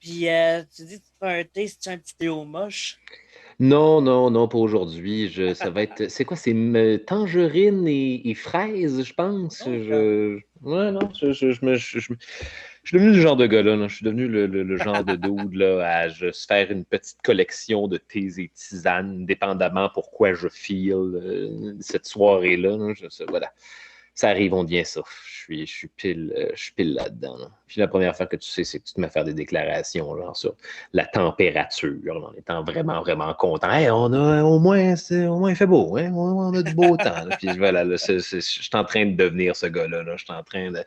Puis tu dis que tu fais un thé, c'est un petit thé au moche. Non, non, non, pas aujourd'hui. Ça va être. C'est quoi? C'est tangerine et fraise, je pense. Oh, quand même. Ouais, non, je suis devenu le genre de gars-là. Là. Je suis devenu le genre de dude là, à se faire une petite collection de thés et tisanes, dépendamment pourquoi je feel cette soirée-là. Là. Voilà. Ça arrive, on devient ça. Je suis pile là-dedans. Là. Puis la première fois que tu sais, c'est que tu te mets à faire des déclarations genre, sur la température, là, en étant vraiment, vraiment content. Hey, on a au moins il fait beau, hein? On a du beau temps. Là. Puis voilà, là, je suis en train de devenir ce gars-là. Là. Je suis en train de.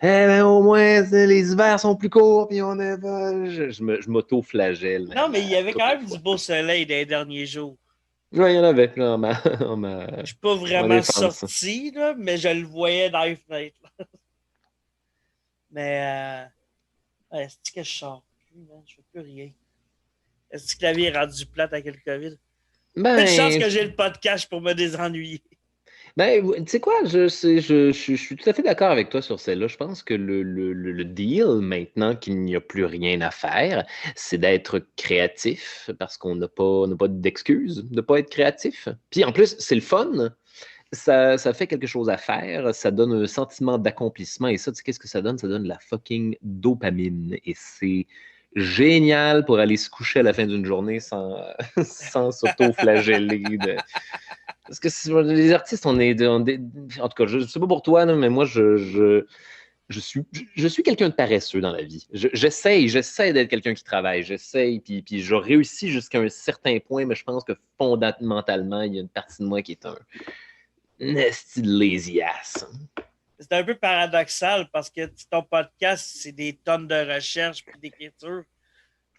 Eh ben, au moins, les hivers sont plus courts, puis on est pas. Je m'auto-flagelle, Non, man, mais il y à avait quand toutes les même du fois. beau soleil des derniers jours. Ouais, il y en avait là, Je suis pas en ma vraiment défense. sorti, là, mais je le voyais dans les fenêtres. Là. Mais est-ce que je sors plus, man? Je fais plus rien. Est-ce que la vie est rendue plate avec le COVID? Une chance Ben, que j'ai le podcast pour me désennuyer. Ben, tu sais quoi, je suis tout à fait d'accord avec toi sur celle-là. Je pense que le deal, maintenant qu'il n'y a plus rien à faire, c'est d'être créatif parce on n'a pas d'excuse de ne pas être créatif. Puis en plus, c'est le fun. Ça fait quelque chose à faire, ça donne un sentiment d'accomplissement. Et ça, tu sais, qu'est-ce que ça donne? Ça donne de la fucking dopamine. Et c'est génial pour aller se coucher à la fin d'une journée sans s'auto-flageller parce que les artistes, en tout cas, je ne sais pas pour toi, là, mais moi, je suis quelqu'un de paresseux dans la vie. J'essaie d'être quelqu'un qui travaille, j'essaie, puis je réussis jusqu'à un certain point, mais je pense que fondamentalement, il y a une partie de moi qui est un nasty lazy ass. C'est un peu paradoxal parce que ton podcast, c'est des tonnes de recherche et d'écriture.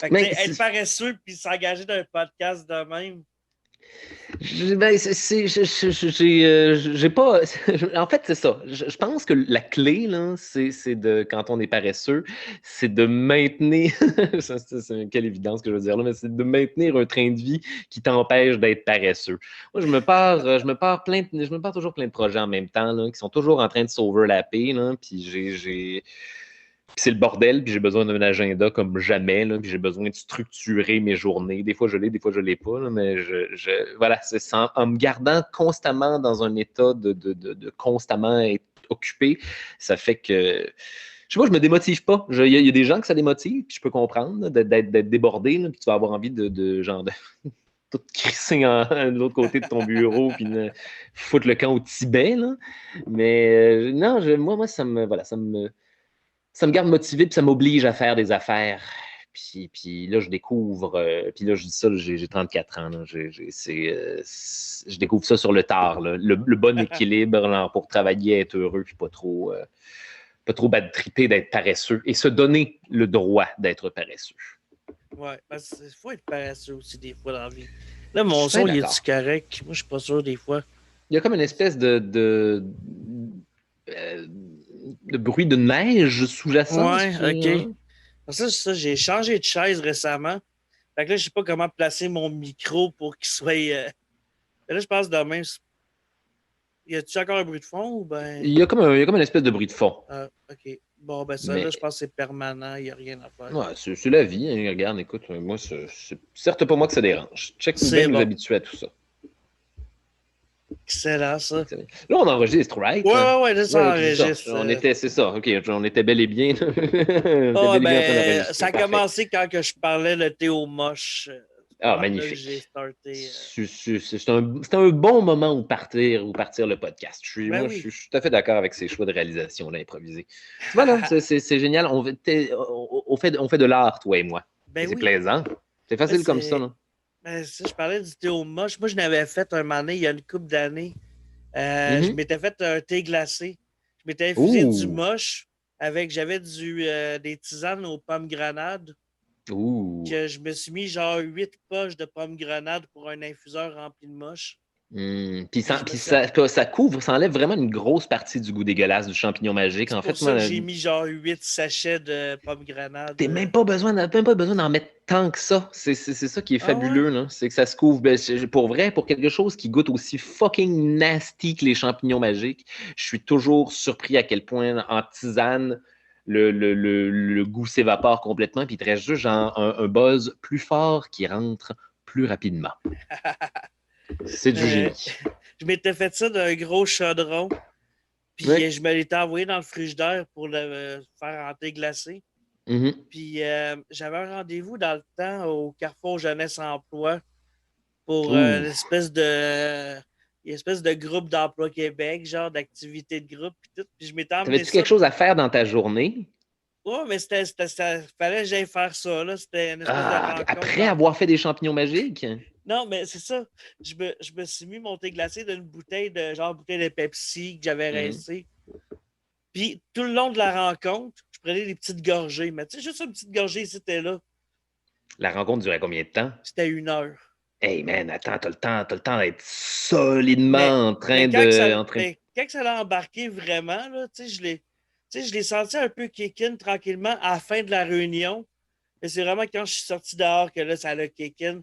Fait que, tu Mais sais, être paresseux puis s'engager dans un podcast de même. Ben, j'ai pas. En fait, c'est ça. Je pense que la clé, là, c'est de, quand on est paresseux, c'est de maintenir. Quelle évidence que je veux dire là, mais c'est de maintenir un train de vie qui t'empêche d'être paresseux. Moi, je me pars toujours plein de projets en même temps, là, qui sont toujours en train de s'overlapper, là, puis puis c'est le bordel, puis j'ai besoin d'un agenda comme jamais, là, puis j'ai besoin de structurer mes journées. Des fois, je l'ai, des fois, je l'ai pas, là, mais voilà, c'est en me gardant constamment dans un état de constamment être occupé, ça fait que, je sais pas, je me démotive pas. Il y a des gens que ça démotive, puis je peux comprendre là, d'être débordé, là, puis tu vas avoir envie genre, de tout crisser de l'autre côté de ton bureau, puis de foutre le camp au Tibet, là. Mais non, moi, voilà, ça me garde motivé, puis ça m'oblige à faire des affaires. Puis là, je découvre, puis là, je dis ça, j'ai 34 ans, là, je découvre ça sur le tard, là, le bon équilibre là, pour travailler, être heureux, puis pas trop bad tripper d'être paresseux et se donner le droit d'être paresseux. Ouais, parce qu'il faut être paresseux aussi des fois dans la vie. Là, Je mon suis bien son, il est-tu d'accord. correct? Moi, je suis pas sûr des fois. Il y a comme une espèce euh, de bruit de neige sous-jacent. Ouais, ok. Ça, j'ai changé de chaise récemment. Fait que là, je sais pas comment placer mon micro pour qu'il soit. Là, je pense demain. Y a-tu encore un bruit de fond ou ben. Il y a comme une espèce de bruit de fond. Ah, ok. Bon, ben ça, là, je Mais pense que c'est permanent. Il n'y a rien à faire. ouais, c'est la vie. Hein. Regarde, écoute, moi, c'est certes pas moi que ça dérange. Check-nous bien C'est nous bon. habituer à tout ça. Excellent, ça. Excellent. Là, on enregistre, Ouais, right? ouais, ouais, là, Ouais, ça ok, c'est ça. enregistre. C'est ça. OK, on était bel et bien, on était Ah, bel et bien en train ben, ça d'enregistrer. a Parfait. commencé quand que je parlais le Théo Moche. C'est pas Ah, mal là que j'ai magnifique. starté. C'est un bon moment où partir le podcast. Ben Je oui. suis tout à fait d'accord avec ces choix de réalisation là, improvisés. Tu vois, là, c'est génial. On fait de l'art, toi et moi. Et Ben c'est oui. plaisant. C'est Là, facile comme ça, c'est. là. Ben, ça, je parlais du Théo Moche. Moi, je n'avais fait un moment donné, il y a une couple d'années. Je Mhm. m'étais fait un thé glacé. Je m'étais infusé du Ouh. moche avec. J'avais des tisanes aux pommes grenades. Ouh. Que je me suis mis genre 8 poches de pommes grenades pour un infuseur rempli de moche. Puis je me Puis suis. ça couvre, ça enlève vraiment une grosse partie du goût dégueulasse du champignon magique. C'est En pour fait, ça que moi, j'ai mis genre 8 sachets de pommes grenades. même pas besoin d'en mettre tant que ça. C'est ça qui est Ah ouais? fabuleux, là. C'est que ça se couvre. Ben, pour vrai, pour quelque chose qui goûte aussi fucking nasty que les champignons magiques, je suis toujours surpris à quel point en tisane, le goût s'évapore complètement, puis il te reste juste genre un buzz plus fort qui rentre plus rapidement. C'est du génie. Je m'étais fait ça d'un gros chaudron, puis Ouais. je me l'étais envoyé dans le frigidaire pour le faire en thé glacé. Mhm. Puis j'avais un rendez-vous dans le temps au Carrefour Jeunesse Emploi pour Ouh. une espèce de groupe d'emploi Québec, genre d'activité de groupe, puis tout. Puis je m'étais emmené T'avais-tu ça. quelque chose à faire dans ta journée? Ouais, mais fallait que j'aille faire ça, là. C'était une espèce de Ah, rencontre après dans. avoir fait des champignons magiques? Non, mais c'est ça. Je me suis mis mon thé glacé d'une bouteille de Pepsi que j'avais Mhm. rincé. Puis tout le long de la rencontre, je prenais des petites gorgées. Mais tu sais, juste une petite gorgée, c'était là. La rencontre durait combien de temps? C'était 1 heure. Hey man, attends, t'as le temps d'être Mais, solidement en train mais quand que de. ça, mais quand que ça l'a embarqué vraiment, là, tu sais, je l'ai senti un peu kick-in tranquillement à la fin de la réunion. Et c'est vraiment quand je suis sorti dehors que là, ça l'a kick-in.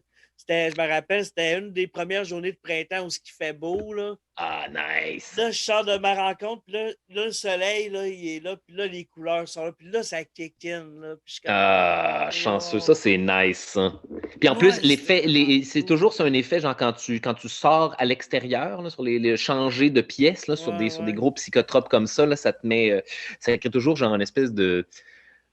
Je me rappelle, c'était une des premières journées de printemps où ce qui fait beau, là. Ah, nice. Là, je sors de ma rencontre, puis là, le soleil, là, il est là, puis là, les couleurs sont là, puis là, ça kick-in, là. Puis je suis comme, Ah, chanceux, ça wow. c'est nice, ça. Puis en plus, Ouais, c'était vraiment c'est cool. toujours un effet, genre quand tu sors à l'extérieur, là, sur les changer de pièces, là, Ouais, sur des ouais. gros psychotropes comme ça, là, ça te met, ça crée toujours genre une espèce de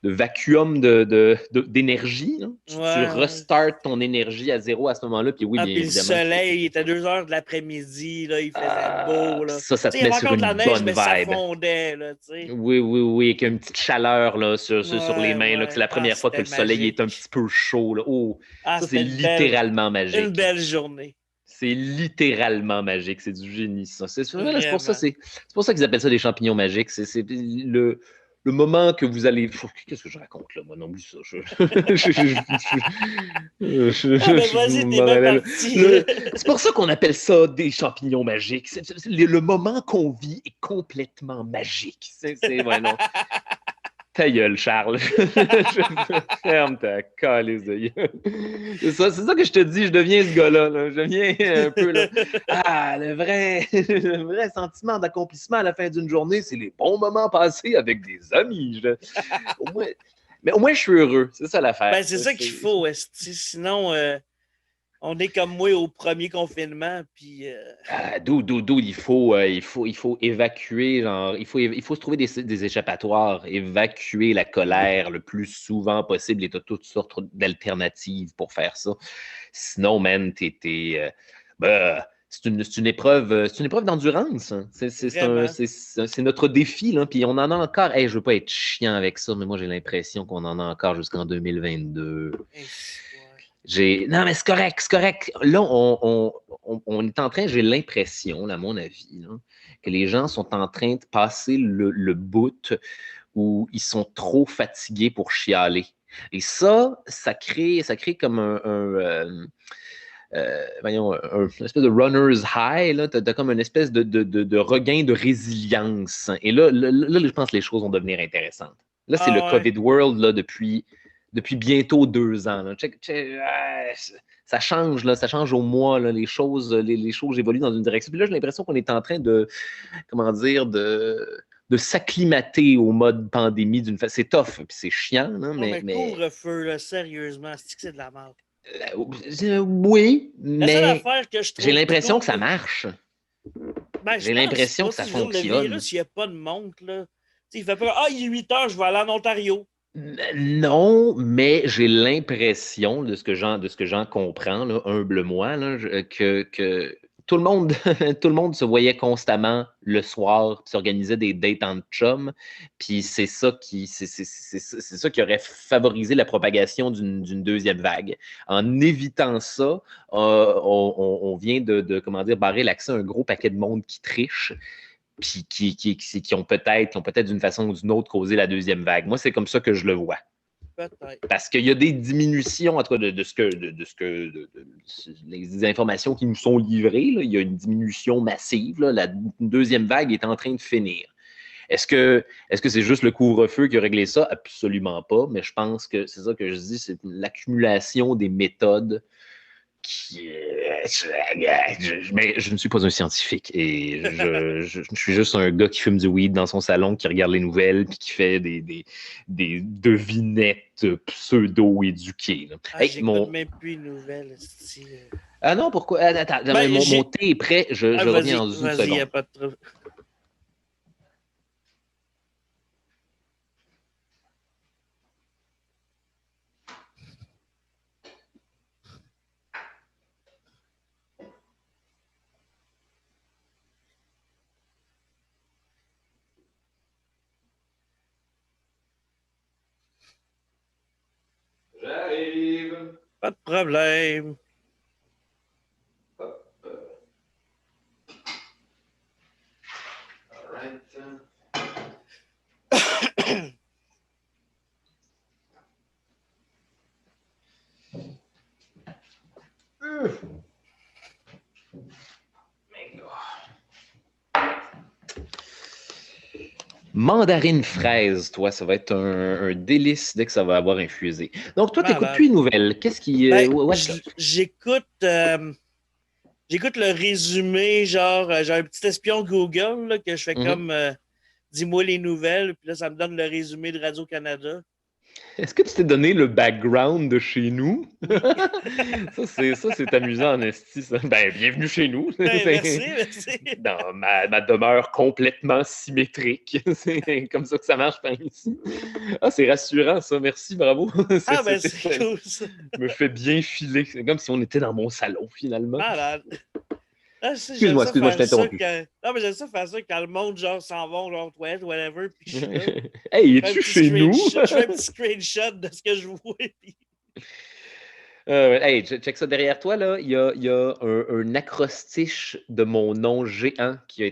vacuum d'énergie, là. Ouais, Tu ouais. restartes ton énergie à zéro à ce moment-là, puis oui, Ah, bien puis le évidemment, soleil, il était 2 heures de l'après-midi, là, il faisait beau, là. ça Tu sais, te il y met avait sur encore de une la neige, bonne mais ça vibe. fondait, là, tu sais. Oui, oui, oui, avec une petite chaleur là, sur les Ouais, mains, là, que c'est ouais. la Ah, première fois que c'était le soleil est un petit magique. peu chaud. Là. Oh, Ah, ça, c'est c'était littéralement une magique. belle journée. C'est littéralement magique. C'est du génie, ça. Voilà, Vraiment. c'est pour ça qu'ils appellent ça des champignons magiques. C'est le moment que vous allez. Qu'est-ce que je raconte là? Moi non plus ça. Ah, ben Je vas-y, t'es m'en bien allais là. parti. C'est pour ça qu'on appelle ça des champignons magiques. Le moment qu'on vit est complètement magique. Ouais, non. Ta gueule, Charles. Ferme ta calice de gueule. C'est ça que je te dis, je deviens ce gars-là. Là. Je deviens un peu là. Ah, le vrai sentiment d'accomplissement à la fin d'une journée, c'est les bons moments passés avec des amis. Au moins, mais au moins, je suis heureux. C'est ça l'affaire. Ben, c'est ça qu'il faut, esti. Sinon, on est comme moi au premier confinement, puis D'où il faut évacuer, genre, il faut se trouver des échappatoires, évacuer la colère le plus souvent possible et tu as toutes sortes d'alternatives pour faire ça. Sinon, man, c'est une épreuve d'endurance. Hein. vraiment. C'est notre défi, là, puis on en a encore. Hey, je veux pas être chiant avec ça, mais moi j'ai l'impression qu'on en a encore jusqu'en 2022. Ouais. Non, mais c'est correct, c'est correct. Là, on est en train, j'ai l'impression, à mon avis, là, que les gens sont en train de passer le bout où ils sont trop fatigués pour chialer. Et ça crée comme une espèce de runner's high. Tu as comme une espèce de regain de résilience. Et là, je pense que les choses vont devenir intéressantes. Là, c'est le Ah ouais. COVID World là, depuis bientôt 2 ans. Là. Ça change, là, ça change au mois. Là, les choses évoluent dans une direction. Puis là, j'ai l'impression qu'on est en train comment dire, de s'acclimater au mode pandémie d'une façon. C'est tough, puis c'est chiant, là, Non, mais mais couvre-feu, là, sérieusement, c'est de la merde. oui, La seule mais affaire que je j'ai trouve l'impression que ça cool, marche. ben, je J'ai pense l'impression pas, que ça tu sais, je veux dire, le fonctionne. virus, il n'y a pas de montre, là. Tu sais, il fait pas, ah, il est 8 heures, je vais aller en Ontario. Non, mais j'ai l'impression de ce que j'en comprends, là, humblement, là, que tout le monde, tout le monde se voyait constamment le soir, puis s'organisait des dates en chum, puis c'est ça qui aurait favorisé la propagation d'une deuxième vague. En évitant ça, on vient comment dire, barrer l'accès à un gros paquet de monde qui triche, puis qui ont peut-être d'une façon ou d'une autre causé la deuxième vague. Moi, c'est comme ça que je le vois. Peut-être. Parce qu'il y a des diminutions, en tout cas, les informations qui nous sont livrées. Là, il y a une diminution massive. Là, la deuxième vague est en train de finir. Est-ce que c'est juste le couvre-feu qui a réglé ça? Absolument pas. Mais je pense que c'est ça que je dis, c'est l'accumulation des méthodes Mais je ne suis pas un scientifique et je suis juste un gars qui fume du weed dans son salon, qui regarde les nouvelles puis qui fait des devinettes pseudo-éduquées. Hey, J'écoute même plus les nouvelles. Ah non, pourquoi? Attends, Ben, mon thé est prêt, je reviens dans une vas-y, y a seconde. pas de trouble. J'arrive. Pas de problème. All right. Mandarine fraise, toi, ça va être un délice dès que ça va avoir infusé. Donc, toi, t'écoutes Malade. plus les nouvelles. Qu'est-ce qui. Ben, What's up? j'écoute le résumé, genre, j'ai un petit espion Google là, que je fais Mhm. comme dis-moi les nouvelles, puis là, ça me donne le résumé de Radio-Canada. Est-ce que tu t'es donné le background de chez nous? Oui. Ça, c'est amusant en esti, ça. Ben, bienvenue chez nous. Ben, merci, merci. Dans ma demeure complètement symétrique. C'est comme ça que ça marche par ici. Ah, c'est rassurant, ça. Merci, bravo. Ah, ben, c'est cool, ça. Me fait bien filer. C'est comme si on était dans mon salon, finalement. Malade. Ah, Excuse-moi, je t'ai interrompu. Non, mais j'aime ça faire ça quand le monde, genre, s'en vont, genre, toilette, whatever, puis je suis là. Hey, es-tu chez nous? Je fais un petit screenshot de ce que je vois, puis... Hey, check ça derrière toi, là. Il y a un acrostiche de mon nom géant qui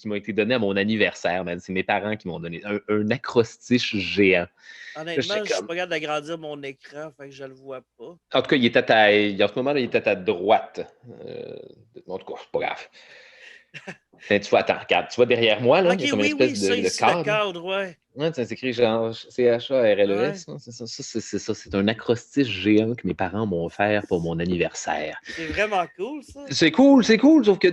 m'a été donné à mon anniversaire, man. C'est mes parents qui m'ont donné un acrostiche géant. Honnêtement, je suis pas capable d'agrandir mon écran, fait que je le vois pas. En tout cas, en ce moment, là, il est à ta droite. En tout cas, c'est pas grave. Tu vois, attends, regarde, tu vois derrière moi, là, il y a comme une espèce ça, de ici, cadre. le cadre, ouais. Ouais, c'est écrit genre CHARLES. Ouais. C'est ça. C'est un acrostiche géant que mes parents m'ont offert pour mon anniversaire. C'est vraiment cool, ça. C'est cool, sauf que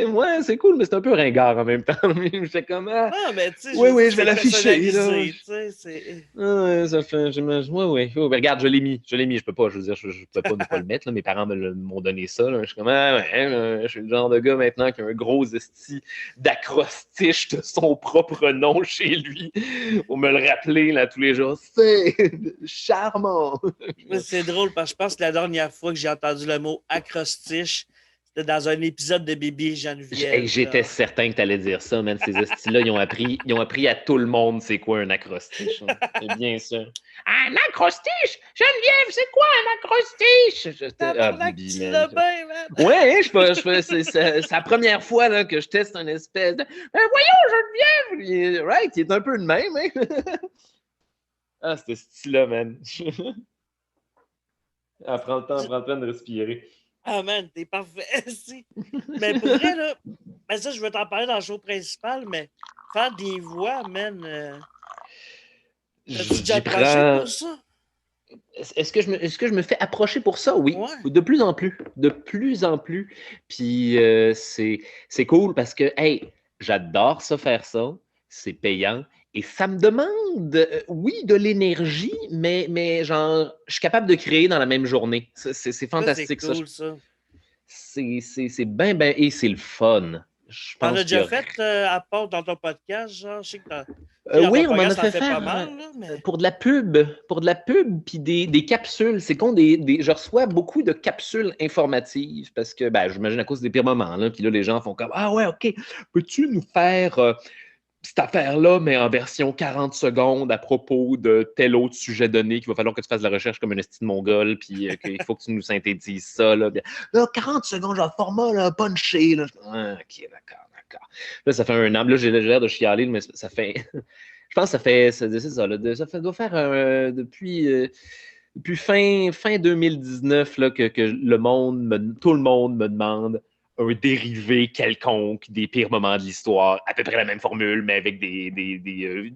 ouais, c'est cool, mais c'est un peu ringard en même temps. J'étais comme, Non, mais tu sais, je vais l'afficher, là. tu sais, c'est... Ouais, ça fait, ouais. Oh, ben, regarde, je l'ai mis, je peux pas, je veux dire, je peux pas ne pas le mettre, là. Mes parents m'ont donné ça, là. Je suis comme, je suis le genre de gars maintenant qui a un gros esti d'acrostiche de son propre nom chez lui, pour me le rappeler, là, tous les jours. C'est charmant! C'est drôle, parce que je pense que la dernière fois que j'ai entendu le mot acrostiche, c'était dans un épisode de Bibi et Geneviève. J'étais certain que tu allais dire ça, man. Ces estis-là, ils ont appris à tout le monde c'est quoi un acrostiche. Hein. Bien sûr. Un acrostiche? Geneviève, c'est quoi un acrostiche? Bibi, tu l'as bien, man. Ouais, c'est la première fois là, que je teste une espèce de. Voyons, Geneviève! Right, il est un peu de même, hein? Ce style-là, man. Prends le temps de respirer. Ah, man, t'es parfait. Mais pour vrai, là, ben ça, je vais t'en parler dans le show principal, mais faire des voix, man. T'as-tu déjà approché pour ça? Est-ce que je me fais approcher pour ça? Oui, ouais. De plus en plus. De plus en plus. Puis c'est cool parce que, hey, j'adore ça, faire ça. C'est payant. Et ça me demande, oui, de l'énergie, mais genre, je suis capable de créer dans la même journée. C'est fantastique, ça. C'est cool, ça. C'est bien, et c'est le fun. T'en as déjà fait à part dans ton podcast, genre, je sais que oui, on m'en a fait faire pas mal, là, mais... pour de la pub, puis des capsules. C'est con, je reçois beaucoup de capsules informatives parce que, ben, j'imagine à cause des pires moments, là, puis là, les gens font comme, ah ouais, OK, peux-tu nous faire cette affaire-là, mais en version 40 secondes à propos de tel autre sujet donné, qu'il va falloir que tu fasses de la recherche comme un esti de mongol, puis qu'il faut que tu nous synthétises ça. Là, 40 secondes, genre format là, punché. Là. OK, d'accord. Là, ça fait un an. Là, j'ai l'air de chialer, mais ça fait... Je pense que ça fait... ça doit faire depuis fin 2019 là, que tout le monde me demande un dérivé quelconque des pires moments de l'histoire, à peu près la même formule, mais avec des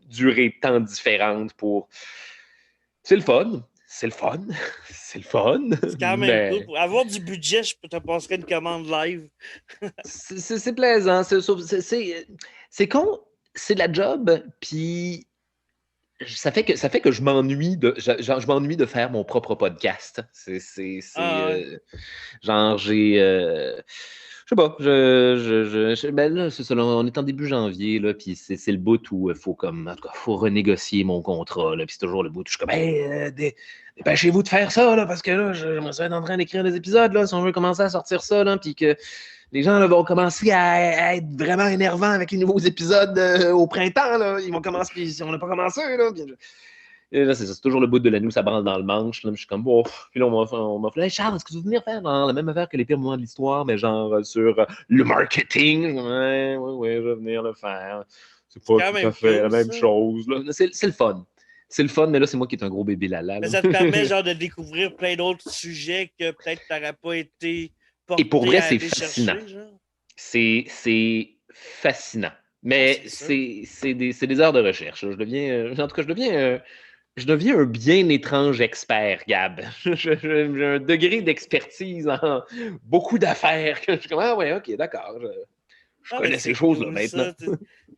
durées de temps différentes pour... C'est le fun. c'est le fun. C'est le fun. C'est quand même cool. Pour avoir du budget, je te passerais une commande live. C'est plaisant. C'est con. C'est de la job. Puis ça fait que je m'ennuie je m'ennuie de faire mon propre podcast. Genre, je sais pas, ben là, c'est ça, là, on est en début janvier, là, puis c'est le bout où il faut comme, en tout cas, faut renégocier mon contrat, là, puis c'est toujours le bout où je suis comme, hey, dépêchez-vous de faire ça, là, parce que là, je me suis en train d'écrire des épisodes, là, si on veut commencer à sortir ça, là, puis que les gens là, vont commencer à être vraiment énervants avec les nouveaux épisodes au printemps, là, ils vont commencer, puis si on n'a pas commencé, là, puis et là, c'est ça, c'est toujours le bout de l'année où ça branle dans le manche. Là, je suis comme, bon. Puis là, on m'a fait, hey, Charles, est-ce que tu veux venir faire dans la même affaire que les pires moments de l'histoire, mais genre sur le marketing? Ouais, je vais venir le faire. C'est pas tout à fait la même chose. Là. C'est le fun. C'est le fun, mais là, c'est moi qui est un gros bébé lala. Mais ça te permet genre de découvrir plein d'autres sujets que peut-être tu n'aurais pas été porté. Et pour vrai, à c'est aller fascinant. Chercher, c'est fascinant. Mais c'est des heures de recherche. En tout cas, je deviens un bien étrange expert, Gab. J'ai un degré d'expertise en beaucoup d'affaires que je suis comme, ah ouais, ok, d'accord. Je connais ces choses-là maintenant.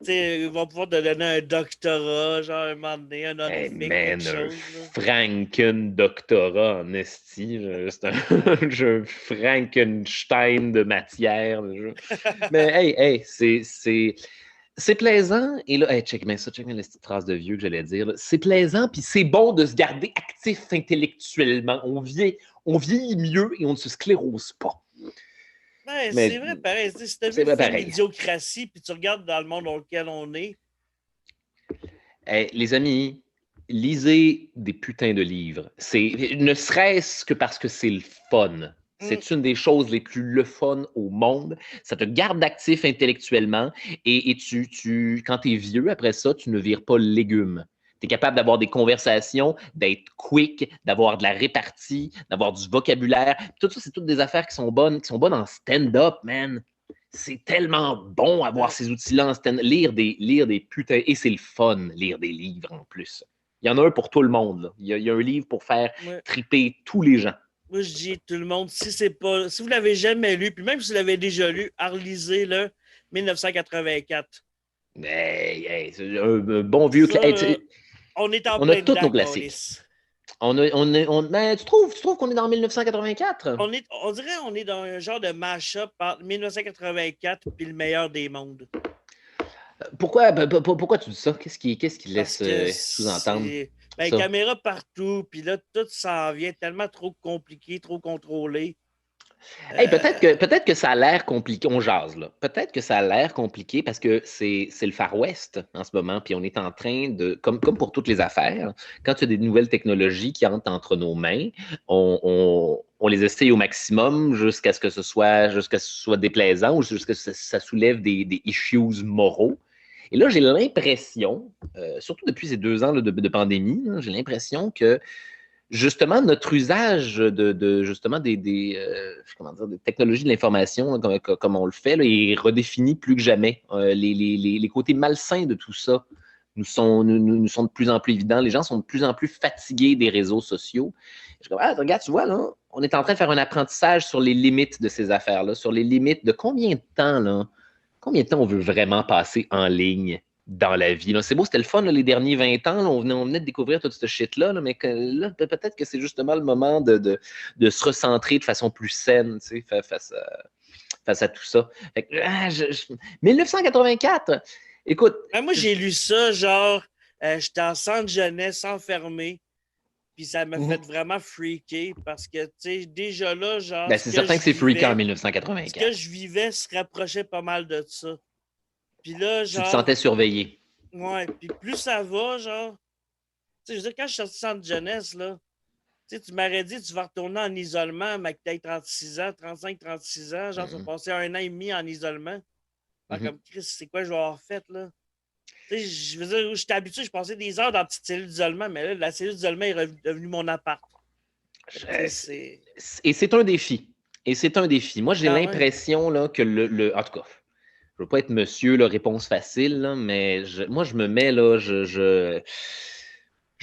Ils vont pouvoir te donner un doctorat, genre un moment donné, un honorifique, quelque chose. Franken-doctorat en esti. C'est un Frankenstein de matière. Mais hey, c'est plaisant, et là, hey, check bien la petite phrase de vieux que j'allais dire. Là. C'est plaisant, puis c'est bon de se garder actif intellectuellement. On vieillit mieux et on ne se sclérose pas. Ouais, c'est vrai, pareil. Si tu as vu l'idiocratie, puis tu regardes dans le monde dans lequel on est. Hey, les amis, lisez des putains de livres. Ne serait-ce que parce que c'est le fun. C'est une des choses les plus le fun au monde. Ça te garde actif intellectuellement et quand tu es vieux, après ça, tu ne vires pas le légume. Tu es capable d'avoir des conversations, d'être quick, d'avoir de la répartie, d'avoir du vocabulaire. Tout ça, c'est toutes des affaires qui sont bonnes en stand-up, man. C'est tellement bon avoir ces outils-là en stand-up. Lire des putains... Et c'est le fun, lire des livres en plus. Il y en a un pour tout le monde. Là. Il y a un livre pour faire triper tous les gens. Moi, je dis tout le monde, si vous l'avez jamais lu, puis même si vous l'avez déjà lu, relisez-le 1984. Hey, c'est un bon vieux classique. On est en plein tous nos classiques. Mais tu trouves qu'on est dans 1984? On dirait qu'on est dans un genre de mash-up entre 1984 et le meilleur des mondes. Pourquoi tu dis ça? Qu'est-ce qui laisse sous-entendre? Caméra partout, puis là, tout s'en vient tellement trop compliqué, trop contrôlé. Hey, peut-être que ça a l'air compliqué. On jase, là. Peut-être que ça a l'air compliqué parce que c'est le Far West en ce moment, puis on est en train de, comme pour toutes les affaires, quand il y a des nouvelles technologies qui entrent entre nos mains, on les essaye au maximum jusqu'à ce que ce soit déplaisant ou jusqu'à ce que ça soulève des issues moraux. Et là, j'ai l'impression, surtout depuis ces 2 ans de pandémie, là, j'ai l'impression que justement, notre usage justement des technologies de l'information, comme on le fait, là, est redéfini plus que jamais. Les côtés malsains de tout ça nous sont de plus en plus évidents. Les gens sont de plus en plus fatigués des réseaux sociaux. Je dis, regarde, tu vois, là, on est en train de faire un apprentissage sur les limites de ces affaires-là, sur les limites de combien de temps on veut vraiment passer en ligne dans la vie. C'est beau, c'était le fun là, les derniers 20 ans. Là, on venait de découvrir toute cette shit-là, mais là, peut-être que c'est justement le moment de se recentrer de façon plus saine face à tout ça. Fait que, 1984, écoute... moi, j'ai lu ça, genre, j'étais en centre jeunesse enfermé, puis ça m'a fait vraiment freaker parce que, tu sais, déjà là, genre... c'est certain que c'est freaker en 1984. Ce que je vivais se rapprochait pas mal de ça. Puis là, genre... Tu te sentais surveillé. Ouais, puis plus ça va, genre... Tu sais, je veux dire, quand je suis sorti du centre de jeunesse, là, tu m'aurais dit tu vas retourner en isolement, mais que tu aies 36 ans, 35, 36 ans, genre, tu vas passer 1 an et demi en isolement. Comme, Chris, c'est quoi je vais avoir fait, là? Tu sais, je veux dire, j'étais habitué, je passais des heures dans la petite cellule d'isolement, mais là, la cellule d'isolement est devenue mon appart. Et c'est un défi. Moi, j'ai l'impression là, que en tout cas, je ne veux pas être monsieur, là, réponse facile, là, mais moi, je me mets là, je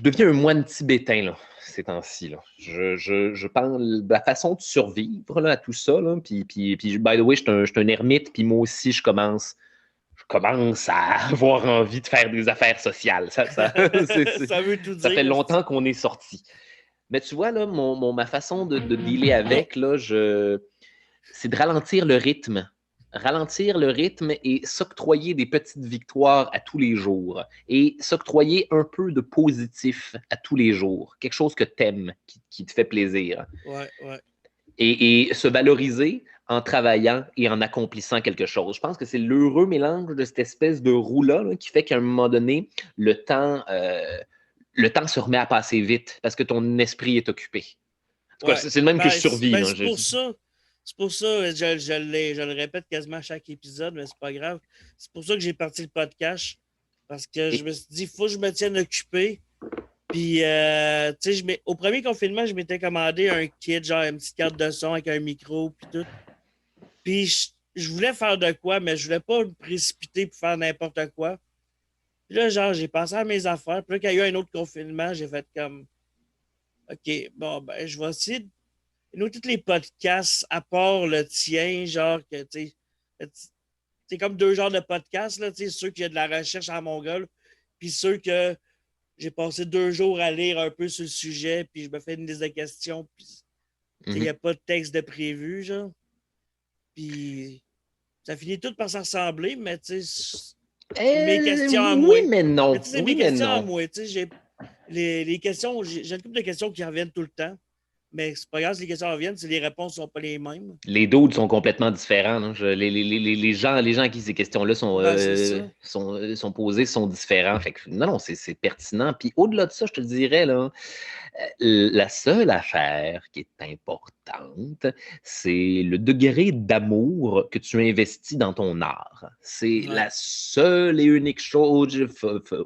Je deviens un moine tibétain, là, ces temps-ci. Là. Je pense la façon de survivre là, à tout ça. Là, puis, by the way, je suis un ermite, puis moi aussi, je commence à avoir envie de faire des affaires sociales. Ça veut tout Ça fait dire. longtemps qu'on est sorti. Mais tu vois, là, ma façon de dealer avec, là, c'est de ralentir le rythme. Ralentir le rythme et s'octroyer des petites victoires à tous les jours. Et s'octroyer un peu de positif à tous les jours. Quelque chose que t'aimes, qui te fait plaisir. Ouais, ouais. Et se valoriser en travaillant et en accomplissant quelque chose. Je pense que c'est l'heureux mélange de cette espèce de roue-là là, qui fait qu'à un moment donné, le temps se remet à passer vite parce que ton esprit est occupé. En tout cas, Ouais. c'est le même que je Ben, survis. ben, Là. c'est pour ça. C'est pour ça, je le répète quasiment à chaque épisode, mais c'est pas grave. C'est pour ça que j'ai parti le podcast. Parce que je Et- me suis dit, il faut que je me tienne occupé. Puis, tu sais, au premier confinement, je m'étais commandé un kit, genre une petite carte de son avec un micro, puis tout. Puis, je voulais faire de quoi, mais je voulais pas me précipiter pour faire n'importe quoi. Puis là, genre, j'ai pensé à mes affaires. Puis là, quand il y a eu un autre confinement, j'ai fait comme, OK, bon, ben, je vais essayer de. Nous, tous les podcasts, à part le tien, genre, que, tu sais, c'est comme deux genres de podcasts, là, tu sais, ceux qui ont de la recherche à Mongol, puis ceux que j'ai passé 2 jours à lire un peu sur le sujet, puis je me fais une liste de questions, puis il n'y a Mhm. pas de texte de prévu, genre. Puis ça finit tout par s'en ressembler, mais tu sais, c'est mes questions à Oui, moi. mais Mais non. tu sais, c'est Oui, mes mais questions à non. moi. Tu sais, les questions, j'ai une couple de questions qui reviennent tout le temps, mais c'est pas grave si les questions reviennent, si les réponses sont pas les mêmes. Les dudes sont complètement différents. Là. Les gens à qui ces questions-là Ben, c'est ça. sont posées sont différents. Fait que, non, c'est pertinent. Puis au-delà de ça, je te dirais, là, la seule affaire qui est importante, c'est le degré d'amour que tu investis dans ton art. C'est Ouais. la seule et unique chose.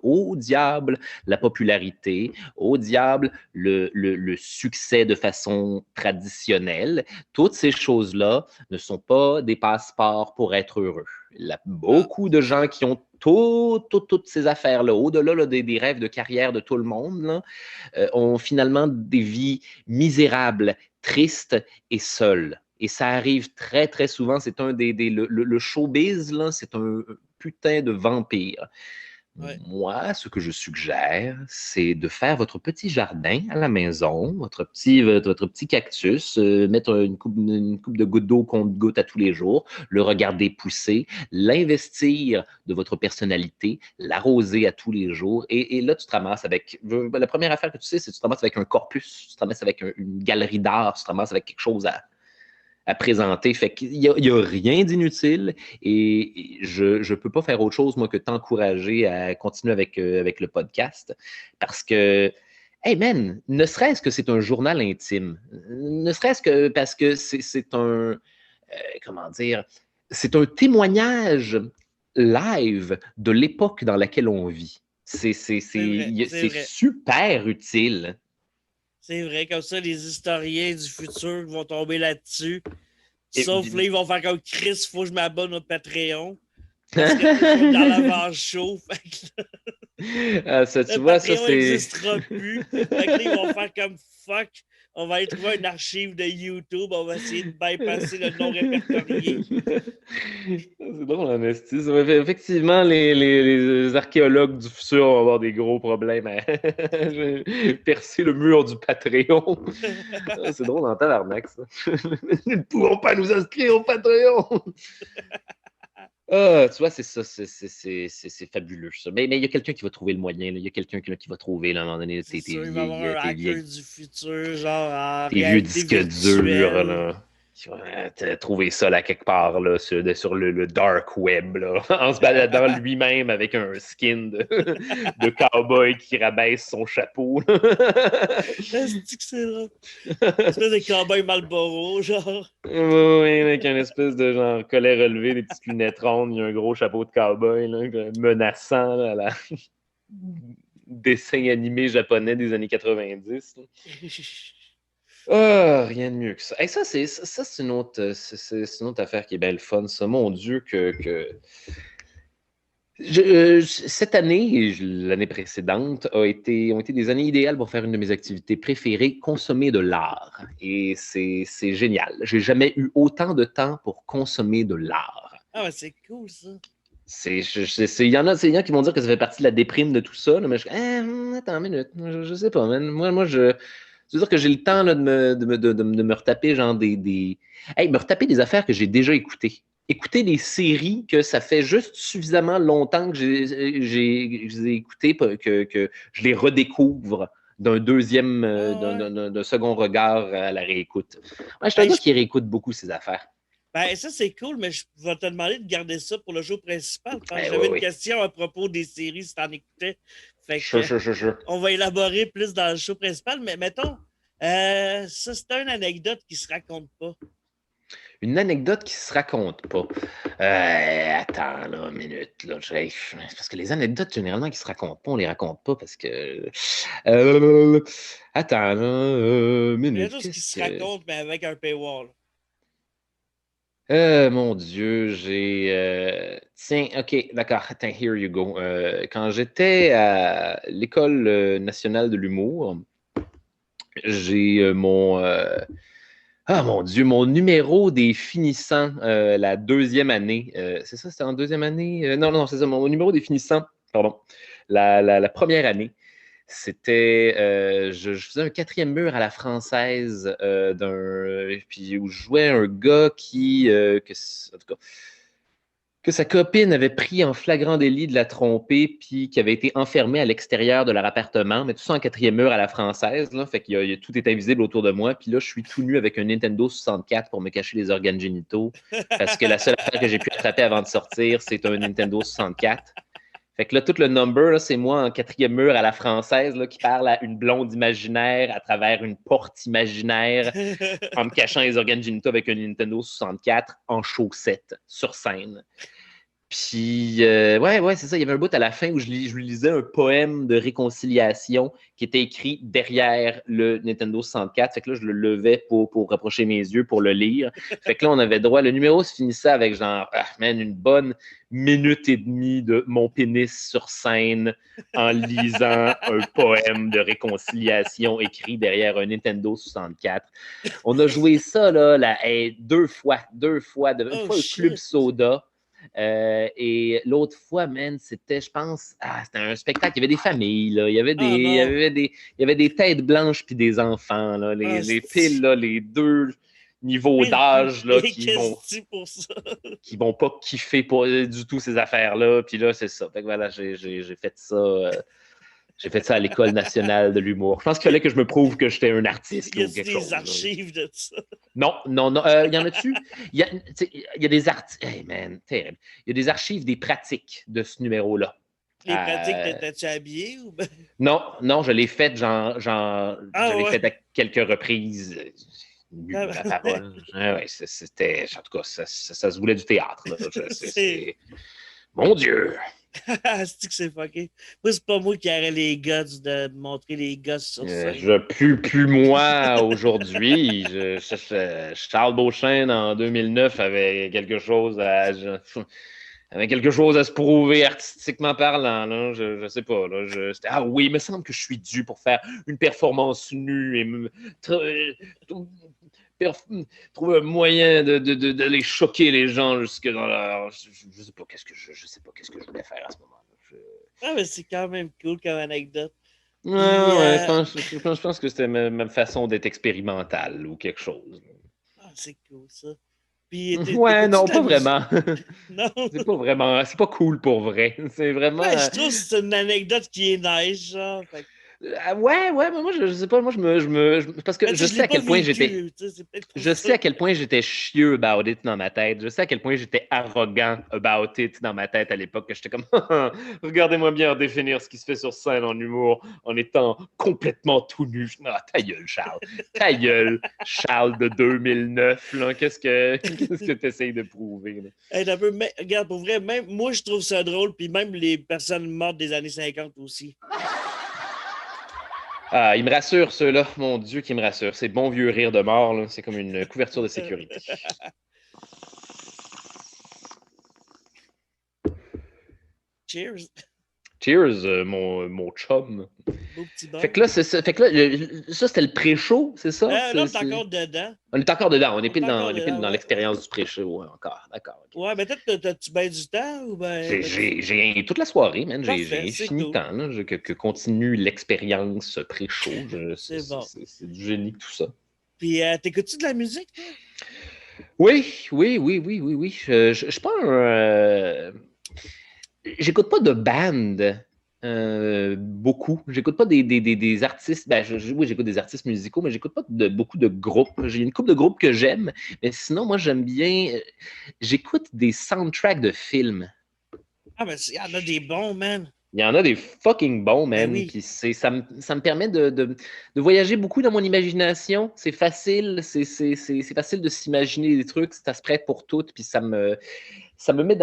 Au diable, la popularité. Au diable, le succès de façon traditionnelle. Toutes ces choses-là ne sont pas des passeports pour être heureux. Non, Beaucoup de c'est gens ça. qui ont toutes ces affaires-là, au-delà là, des rêves de carrière de tout le monde, là, ont finalement des vies misérables, tristes et seules. Et ça arrive très, très souvent. C'est un le showbiz, là, c'est un putain de vampire. Ouais. Moi, ce que je suggère, c'est de faire votre petit jardin à la maison, votre petit cactus, mettre une coupe de gouttes d'eau qu'on goutte à tous les jours, le regarder pousser, l'investir de votre personnalité, l'arroser à tous les jours. Et là, tu te ramasses avec. La première affaire que tu sais, c'est que tu te ramasses avec un corpus, tu te ramasses avec une galerie d'art, tu te ramasses avec quelque chose à présenter. Fait qu'il y a rien d'inutile et je peux pas faire autre chose, moi, que t'encourager à continuer avec le podcast parce que, hey man, ne serait-ce que c'est un journal intime, ne serait-ce que parce que c'est comment dire, c'est un témoignage live de l'époque dans laquelle on vit. C'est vrai, c'est C'est vrai. super utile. C'est vrai, comme ça, les historiens du futur vont tomber là-dessus. Et, Sauf là, ils vont faire comme Chris, il faut que je m'abonne au Patreon. Parce que là, je vais être dans l'avance chaud. Fait que ah, ça, le tu vois, ça Patreon c'est. n'existera plus. Fait que là, ils vont faire comme fuck. On va aller trouver une archive de YouTube. On va essayer de bypasser le non répertorié. C'est drôle, en esti. Effectivement, les archéologues du futur vont avoir des gros problèmes à percer le mur du Patreon. Ah, c'est drôle en tabarnak, ça. Nous ne pouvons pas nous inscrire au Patreon. Ah, tu vois, c'est ça, c'est fabuleux, ça. Mais il y a quelqu'un qui va trouver le moyen, là. Il y a quelqu'un qui va trouver, là, à un moment donné, C'est sûr, il va y avoir un hacker du futur, genre en tes vieux réalité disques durs, virtuelle. là. Tu vas trouver ça là quelque part là, sur le dark web là, en se baladant lui-même avec un skin de cowboy qui rabaisse son chapeau. Est-ce que c'est drôle? Espèce de cowboy Marlboro, genre. Oui, avec un espèce de genre collet relevé, des petites lunettes rondes, il y a un gros chapeau de cowboy là, menaçant là, la dessin animé japonais des années 90. Là. Ah, rien de mieux que ça. Hey, c'est une autre, c'est une autre affaire qui est belle fun, ça. Mon Dieu, que Cette année et l'année précédente ont été des années idéales pour faire une de mes activités préférées, consommer de l'art. Et c'est génial. J'ai jamais eu autant de temps pour consommer de l'art. Ah, c'est cool, ça. Il y en a qui vont dire que ça fait partie de la déprime de tout ça, là, mais attends une minute, je sais pas, man. Moi, je veux dire que j'ai le temps là, de me retaper genre Hey, me retaper des affaires que j'ai déjà écoutées. Écouter des séries que ça fait juste suffisamment longtemps que je les ai écoutées que je les redécouvre Ah, ouais. d'un second regard à la réécoute. Ouais, je suis un Hey, gars qui réécoute beaucoup ces affaires. ben, ça, c'est cool, mais je vais te demander de garder ça pour le show principal. Parce que Ouais, j'avais ouais, une ouais. question à propos des séries, si t'en écoutais. Fait que, Sure. on va élaborer plus dans le show principal. Mais mettons, ça, c'est une anecdote qui se raconte pas. Une anecdote qui se raconte pas. Attends, là, une minute. Là, parce que les anecdotes, généralement, qui se racontent pas, on les raconte pas parce que. Euh, attends, là, Quelque minute. chose qui Qu'est-ce se que. raconte, mais avec un paywall. Mon Dieu, Tiens, OK, d'accord. Attends, here you go. Quand j'étais à l'École nationale de l'humour, j'ai Ah mon Dieu, mon numéro des finissants, la deuxième année. C'est ça, c'était en deuxième année? Non, c'est ça, mon numéro des finissants, pardon. La première année, c'était. Je faisais un quatrième mur à la française puis où je jouais un gars en tout cas, que sa copine avait pris en flagrant délit de la tromper, puis qui avait été enfermée à l'extérieur de leur appartement, mais tout ça en quatrième mur à la française, là, fait tout est invisible autour de moi, puis là, je suis tout nu avec un Nintendo 64 pour me cacher les organes génitaux, parce que la seule affaire que j'ai pu attraper avant de sortir, c'est un Nintendo 64. Fait que là, tout le number, là, c'est moi en quatrième mur à la française là, qui parle à une blonde imaginaire à travers une porte imaginaire en me cachant les organes génitaux avec un Nintendo 64 en chaussettes sur scène. Puis, ouais, c'est ça. Il y avait un bout à la fin où je lui lisais un poème de réconciliation qui était écrit derrière le Nintendo 64. Fait que là, je le levais pour rapprocher mes yeux pour le lire. Fait que là, on avait droit. Le numéro se finissait avec genre, une bonne minute et demie de mon pénis sur scène en lisant un poème de réconciliation écrit derrière un Nintendo 64. On a joué ça, là, deux fois. Une Oh fois au Club shit! Soda. Et l'autre fois, man, c'était, je pense, c'était un spectacle. Il y avait des familles, là. Oh non! Il y avait des têtes blanches puis des enfants, là. Ah, Les piles, là, les deux niveaux et d'âge, là, qu'est-ce que tu dis pour ça? qui vont pas kiffer du tout ces affaires-là. Puis là, c'est ça. Fait que voilà, j'ai fait ça. J'ai fait ça à l'École nationale de l'humour. Je pense qu'il fallait que je me prouve que j'étais un artiste Y là, ou a-tu quelque des chose. Là. archives de ça? Non. Y en a-tu? Il y a des articles. Hey man, terrible. Il y a des archives des pratiques de ce numéro-là. Les pratiques, t'étais-tu habillé ou ben? Non, je l'ai fait, je Ah l'ai ouais! fait à quelques reprises. Nu, Ah, ma parole. Ouais, c'était, en tout cas, ça se voulait du théâtre. Là. c'est. Mon Dieu! C'est que c'est fucké. Moi, c'est pas moi qui aurais les guts de montrer les gosses sur scène. Je plus moi aujourd'hui. Charles Beauchesne en 2009 avait quelque chose à se prouver artistiquement parlant. Là. Je sais pas. Là, oui, il me semble que je suis dû pour faire une performance nue et trouver un moyen d'aller choquer les gens jusque dans leur. Je sais pas je sais pas qu'est-ce que je voulais faire à ce moment-là. Ah, mais c'est quand même cool comme anecdote. Puis, Ouais, je pense que c'était ma façon d'être expérimental ou quelque chose. c'est cool ça. Puis, Ouais, t'écoutes-tu non, de la pas musique? vraiment. Non? C'est pas cool pour vrai. C'est vraiment. Ben, je trouve que c'est une anecdote qui est nice, genre. Fait Ouais, mais moi, je sais pas, moi, parce que mais tu sais, je l'ai pas vécu, tu sais, c'est peut-être pour je ça. sais à quel point j'étais chieux about it dans ma tête. Je sais à quel point j'étais arrogant about it dans ma tête à l'époque, que j'étais comme, regardez-moi bien définir ce qui se fait sur scène en humour en étant complètement tout nu. Ta gueule, Charles. Ta gueule, Charles de 2009. Là. Qu'est-ce que tu essayes de prouver? Là? Hey, regarde, pour vrai, même moi, je trouve ça drôle, puis même les personnes mortes des années 50 aussi. Ah, il me rassure, ceux-là. Mon Dieu, qui me rassure. C'est bon vieux rire de mort, là. C'est comme une couverture de sécurité. Cheers. Cheers, mon chum. Beau petit bon. Fait que là, c'est ça. Fait que là, ça, c'était le pré-show, c'est ça? Là, on est encore dedans. On est encore dedans. On est On est pile encore dans, dedans, dans ouais. l'expérience du pré-show. Ouais, encore. D'accord. Okay. Ouais, mais peut-être t'as-tu bien du temps ou ben. J'ai toute la soirée, man. J'ai infini cool. temps là, que continue l'expérience pré-show. C'est bon. C'est du génie, tout ça. Puis, t'écoutes-tu de la musique, toi? Oui. Je suis pas un. J'écoute pas de band. Beaucoup. J'écoute pas des artistes. Ben, oui, j'écoute des artistes musicaux, mais j'écoute pas beaucoup de groupes. J'ai une couple de groupes que j'aime, mais sinon, moi, j'aime bien. J'écoute des soundtracks de films. Ah, ben, il y en a des bons, man. Il y en a des fucking bons, man. Ben oui. Puis ça me permet de voyager beaucoup dans mon imagination. C'est facile. C'est facile de s'imaginer des trucs. Ça se prête pour tout. Puis ça me met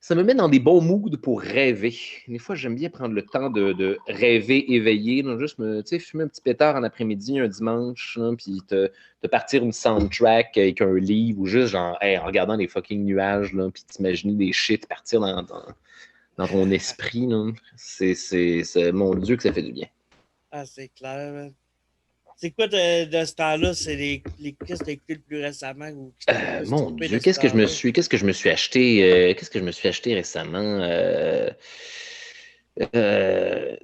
ça me met dans des bons moods pour rêver. Des fois, j'aime bien prendre le temps de rêver éveillé. Donc juste fumer un petit pétard en après-midi, un dimanche, là, puis te partir une soundtrack avec un livre ou juste genre, hey, en regardant les fucking nuages, là, puis t'imaginer des shit partir dans ton esprit. Là. C'est mon Dieu que ça fait du bien. Ah, c'est clair, man. C'est quoi de ce temps-là? C'est qu'est-ce que tu as écouté le plus récemment? Ou mon Dieu, qu'est-ce que je me suis acheté? Qu'est-ce que je me suis acheté récemment?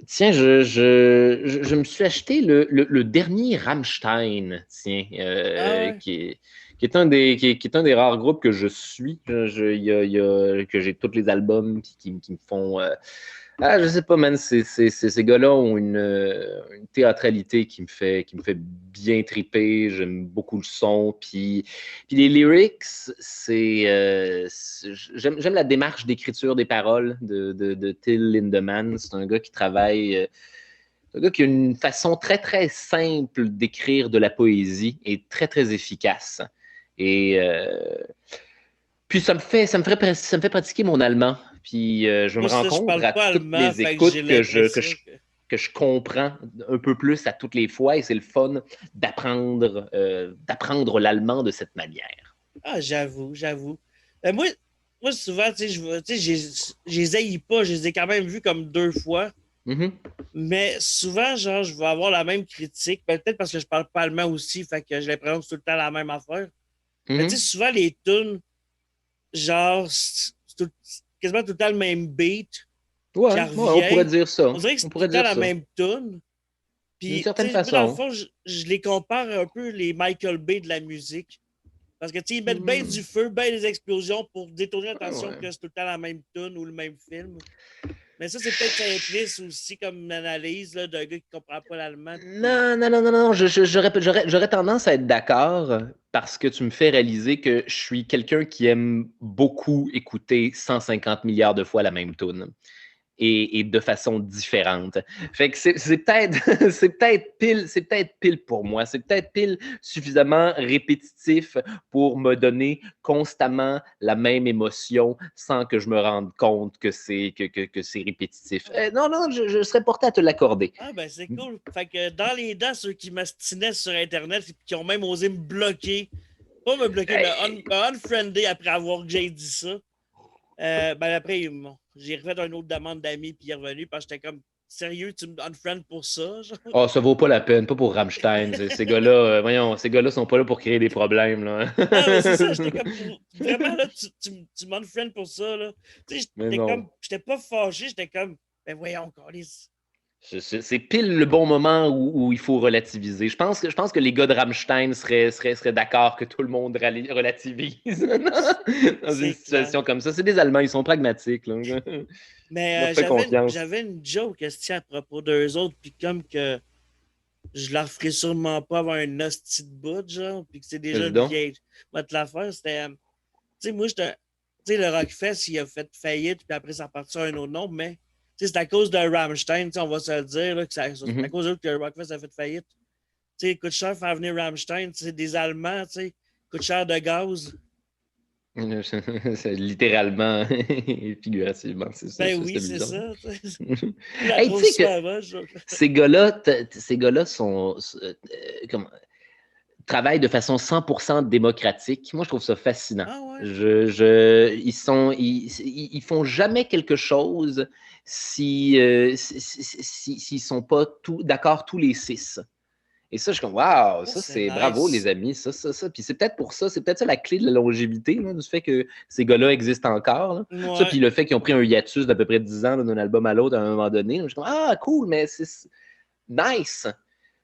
Tiens, je me suis acheté le dernier Rammstein, tiens, qui est un des rares groupes que je suis. Que j'ai tous les albums qui me font. Je sais pas, man. Ces gars-là ont une théâtralité qui me fait bien triper. J'aime beaucoup le son. Puis les lyrics, j'aime la démarche d'écriture des paroles de Till Lindemann. C'est un gars qui travaille. Un gars qui a une façon très, très simple d'écrire de la poésie et très, très efficace. Et puis ça me fait pratiquer mon allemand. Puis je me rends compte à toutes les écoutes que je comprends un peu plus à toutes les fois. Et c'est le fun d'apprendre l'allemand de cette manière. Ah, j'avoue. Moi, souvent, je les haïs pas. Je les ai quand même vus comme 2 fois. Mm-hmm. Mais souvent, genre, je vais avoir la même critique. Peut-être parce que je parle pas allemand aussi. Fait que j'ai l'impression que c'est tout le temps la même affaire. Mm-hmm. Mais tu sais, souvent, les tunes, genre, c'est quasiment tout le temps le même beat. Ouais, on pourrait dire ça. On dirait que c'est tout le temps la même tune. Puis, d'une certaine façon. Dans le fond, je les compare un peu les Michael Bay de la musique. Parce que, tu sais, ils mettent bien du feu, bien des explosions pour détourner l'attention que c'est tout le temps la même tune ou le même film. Mais ça, c'est peut-être simpliste aussi comme une analyse là, d'un gars qui ne comprend pas l'allemand. Non. J'aurais tendance à être d'accord parce que tu me fais réaliser que je suis quelqu'un qui aime beaucoup écouter 150 milliards de fois la même tune. Et de façon différente. Fait que c'est peut-être pile pour moi. C'est peut-être pile suffisamment répétitif pour me donner constamment la même émotion sans que je me rende compte que c'est répétitif. Non, je serais porté à te l'accorder. Ah ben c'est cool. Fait que dans les dents, ceux qui m'astinaient sur Internet et qui ont même osé me bloquer, pas me bloquer, mais unfriender après avoir que j'ai dit ça. Après, j'ai refait une autre demande d'amis puis il est revenu parce que j'étais comme sérieux, tu me unfriend pour ça? Genre? Oh, ça vaut pas la peine, pas pour Rammstein. Ces gars-là, voyons, ces gars-là sont pas là pour créer des problèmes. Là. Non, mais c'est ça, j'étais comme vraiment là, tu m'unfriend pour ça. Là. Tu sais, j'étais pas fâché, j'étais comme ben voyons, Carlis. C'est pile le bon moment où il faut relativiser. Je pense que les gars de Rammstein seraient d'accord que tout le monde relativise dans une situation comme ça. C'est des Allemands, ils sont pragmatiques. Là. Mais j'avais une joke à propos d'eux autres, puis comme que je la referai sûrement pas avant un hostie de bout, genre, puis que c'est déjà une vieille. Moi, te la faire, c'était. Tu sais, moi, tu sais, le Rockfest, il a fait faillite, puis après, ça part sur un autre nom, mais. C'est à cause de Rammstein, on va se le dire, là, que c'est à cause d'eux que le Rockfest a fait faillite. T'sais, coûte cher faire venir Rammstein, c'est des Allemands, coûte cher de gaz. C'est littéralement et figurativement, c'est ça. Ben oui, c'est ça. Hey, tu sais que ces gars-là sont... travaillent de façon 100% démocratique. Moi, je trouve ça fascinant. Ah ouais? Ils font jamais quelque chose s'ils sont pas d'accord tous les 6. Et ça, je suis comme, waouh, ça, c'est c'est bravo, nice. les amis, ça. Puis c'est peut-être pour ça, c'est peut-être ça la clé de la longévité, là, du fait que ces gars-là existent encore. Là. Ça, Ouais. puis le fait qu'ils ont pris un hiatus d'à peu près 10 ans là, d'un album à l'autre à un moment donné. Là, je suis comme, ah, cool, mais c'est nice.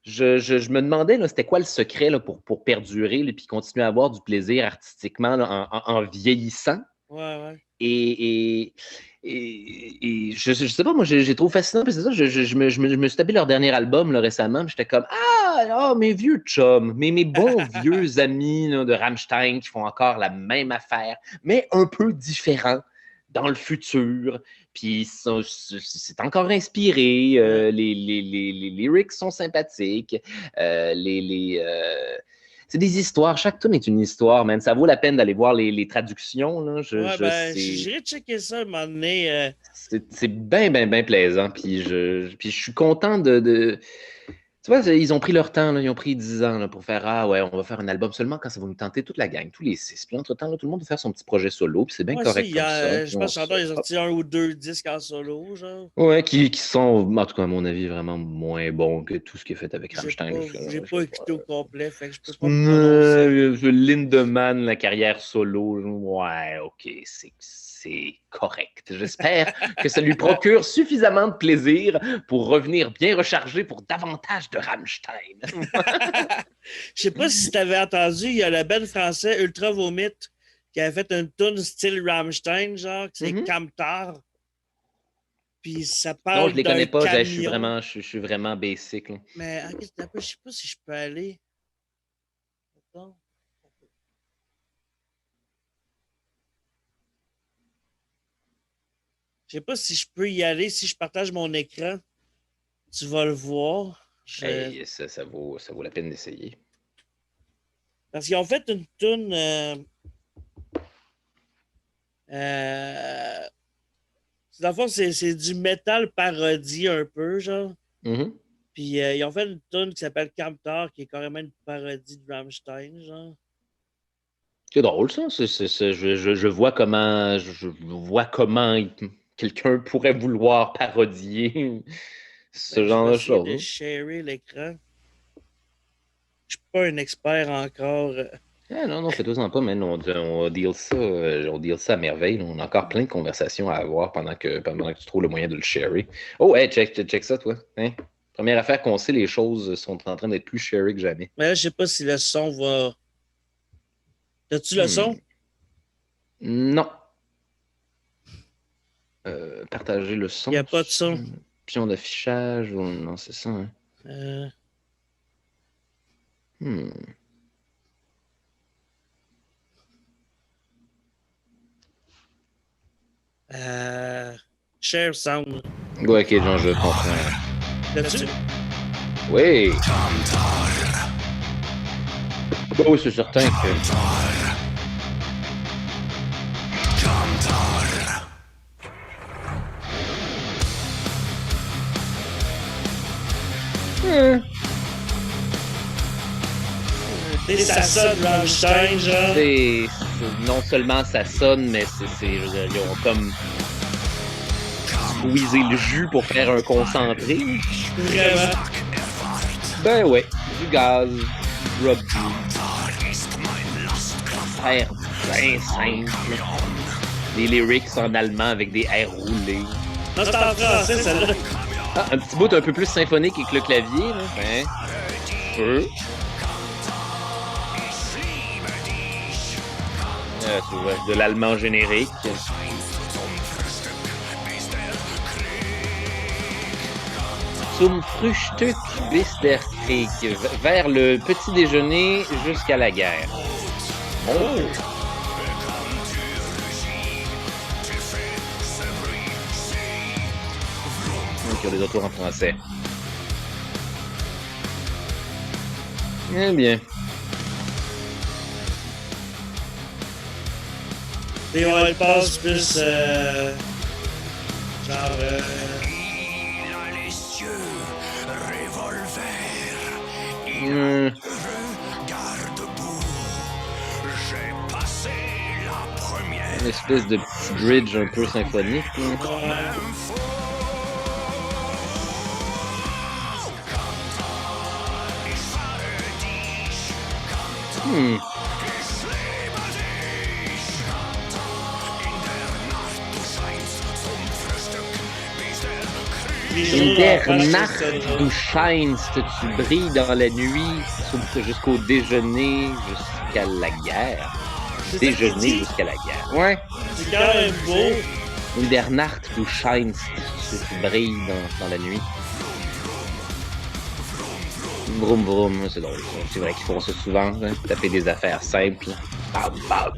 Je me demandais, là, c'était quoi le secret là, pour perdurer et puis continuer à avoir du plaisir artistiquement là, en vieillissant. Ouais. Et je sais pas, moi, j'ai trouvé fascinant. Puis c'est ça, je me suis tapé leur dernier album là, récemment. J'étais comme, mes vieux chums, mes bons vieux amis là, de Rammstein qui font encore la même affaire, mais un peu différent dans le futur. Puis c'est encore inspiré. Les lyrics sont sympathiques. C'est des histoires. Chaque tune est une histoire, man. Ça vaut la peine d'aller voir les traductions. Là. J'irai checker ça un moment donné. C'est bien, bien, bien plaisant. Puis je suis content de... Tu vois, ils ont pris leur temps. Là. Ils ont pris 10 ans là, pour faire « Ah ouais, on va faire un album seulement quand ça va nous tenter toute la gang, tous les 6. » Puis entre-temps, là, tout le monde va faire son petit projet solo. Puis c'est bien correct comme ça. Je pense que Chantal a sorti 1 ou 2 disques en solo, genre. Ouais, qui sont, en tout cas, à mon avis, vraiment moins bons que tout ce qui est fait avec Rammstein. J'ai pas écouté au complet, fait que je peux pas me prononcer. Lindemann, la carrière solo, ouais, ok, c'est correct. J'espère que ça lui procure suffisamment de plaisir pour revenir bien rechargé pour davantage de Rammstein. Je sais pas si tu avais entendu, il y a le band français Ultra Vomit qui avait fait une tune style Rammstein, genre, que c'est Camtar. Puis ça parle. Non, je les connais pas, camion. je suis vraiment basic. Là. Mais je sais pas si je peux aller. Attends. Je sais pas si je peux y aller. Si je partage mon écran, tu vas le voir. Hey, ça vaut la peine d'essayer. Parce qu'ils ont fait une tune. Dans le fond, c'est du métal parodie un peu, genre. Mm-hmm. Puis ils ont fait une tune qui s'appelle Camtar, qui est carrément une parodie de Rammstein, genre. C'est drôle, ça. Je vois comment quelqu'un pourrait vouloir parodier ce genre de choses. Je vais essayer de sharer l'écran. Je suis pas un expert encore. Non, fais-toi-en pas, man. On deal ça à merveille. On a encore plein de conversations à avoir pendant que tu trouves le moyen de le sharer. Oh, hey, check ça, toi. Hein? Première affaire qu'on sait, les choses sont en train d'être plus sharées que jamais. Mais là, je sais pas si le son va... As-tu le son? Non. Partager le son. Il n'y a pas de son. Option d'affichage. Non, c'est ça. Hein? Share sound. Ouais, ok, genre, je comprends. Là-dessus? Oui. Oui, c'est certain que... Ça sonne Rammstein, genre. Non seulement ça sonne, mais ils ont comme squeezé le jus pour faire un concentré. Vraiment. Ben ouais, du gaz, du drop du. Faire bien simple. Des lyrics en allemand avec des airs roulés. Non, c'est en français, celle-là. Un petit bout un peu plus symphonique avec le clavier, là. Hein? De l'allemand générique. Zum Frühstück bis der Krieg. Vers le petit déjeuner jusqu'à la guerre. Oh! Donc, il y a des retours en français. Eh bien. Et on passe plus genre espèce de petit bridge un peu symphonique. Ouais. Hmm. In der Nacht du scheinst, tu brilles dans la nuit jusqu'au déjeuner, jusqu'à la guerre. Déjeuner jusqu'à la guerre. Ouais. C'est quand même beau. In der Nacht du scheinst, tu brilles dans la nuit. Vroom vroom, c'est drôle. C'est vrai qu'ils font ça souvent, hein, taper des affaires simples. Bam bam.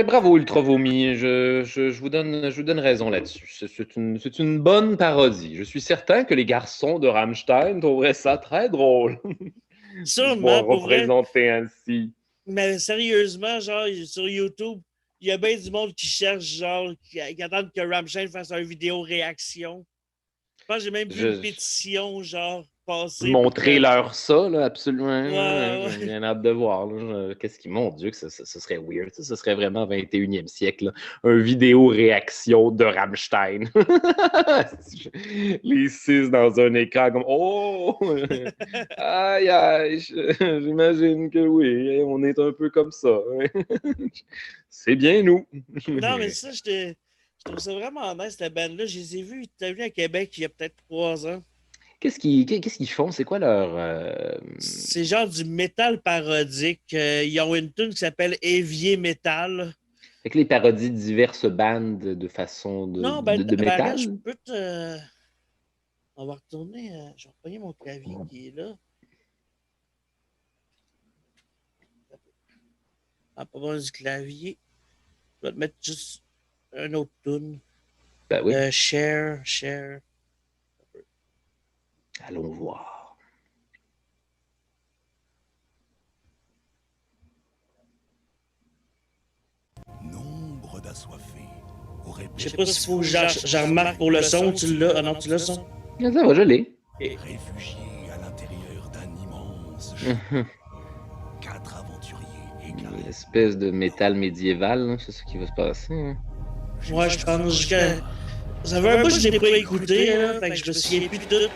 Bravo Ultra Vomi, je vous donne raison là-dessus. C'est une bonne parodie. Je suis certain que les garçons de Rammstein trouveraient ça très drôle. Sûrement, pour vrai. Représenté ainsi. Mais sérieusement, genre, sur YouTube, il y a bien du monde qui cherche, genre, qui attendent que Rammstein fasse une vidéo réaction. Je pense que j'ai même vu une pétition, genre, passer. Montrer leur ça, là, absolument. Ouais. J'ai bien hâte de voir. Qu'est-ce qui, mon Dieu, que ce serait weird. Ce serait vraiment 21e siècle. Là. Un vidéo réaction de Rammstein. Les 6 dans un écran comme oh! Aïe, aïe, j'imagine que oui, on est un peu comme ça. C'est bien nous. Non, mais ça, je trouve ça vraiment nice, cette bande-là. Je les ai vus, t'as vu à Québec il y a peut-être 3 ans. Qu'est-ce qu'ils font? C'est quoi leur... C'est genre du métal parodique. Ils ont une tune qui s'appelle Évier Métal. Fait que les parodies diverses bandes de façon de métal? Je peux te... On va retourner... Je vais repogner mon clavier qui est là. Ah, pas besoin du clavier. Je vais te mettre juste un autre tune. Ben oui. Share. Allons voir. Nombre d'assoiffés auraient... Je sais pas s'il faut que j'en remarque pour le son. Tu l'as? Ah non, tu l'as, son? Ça va, je l'ai. Réfugiés à l'intérieur d'un immense... 4 aventuriers égarés. Une espèce de métal médiéval, c'est ce qui va se passer. Hein. Ouais, je pense que... Ça fait un bout que je l'ai pas écouté, là, fait que je me souviens plus de tout.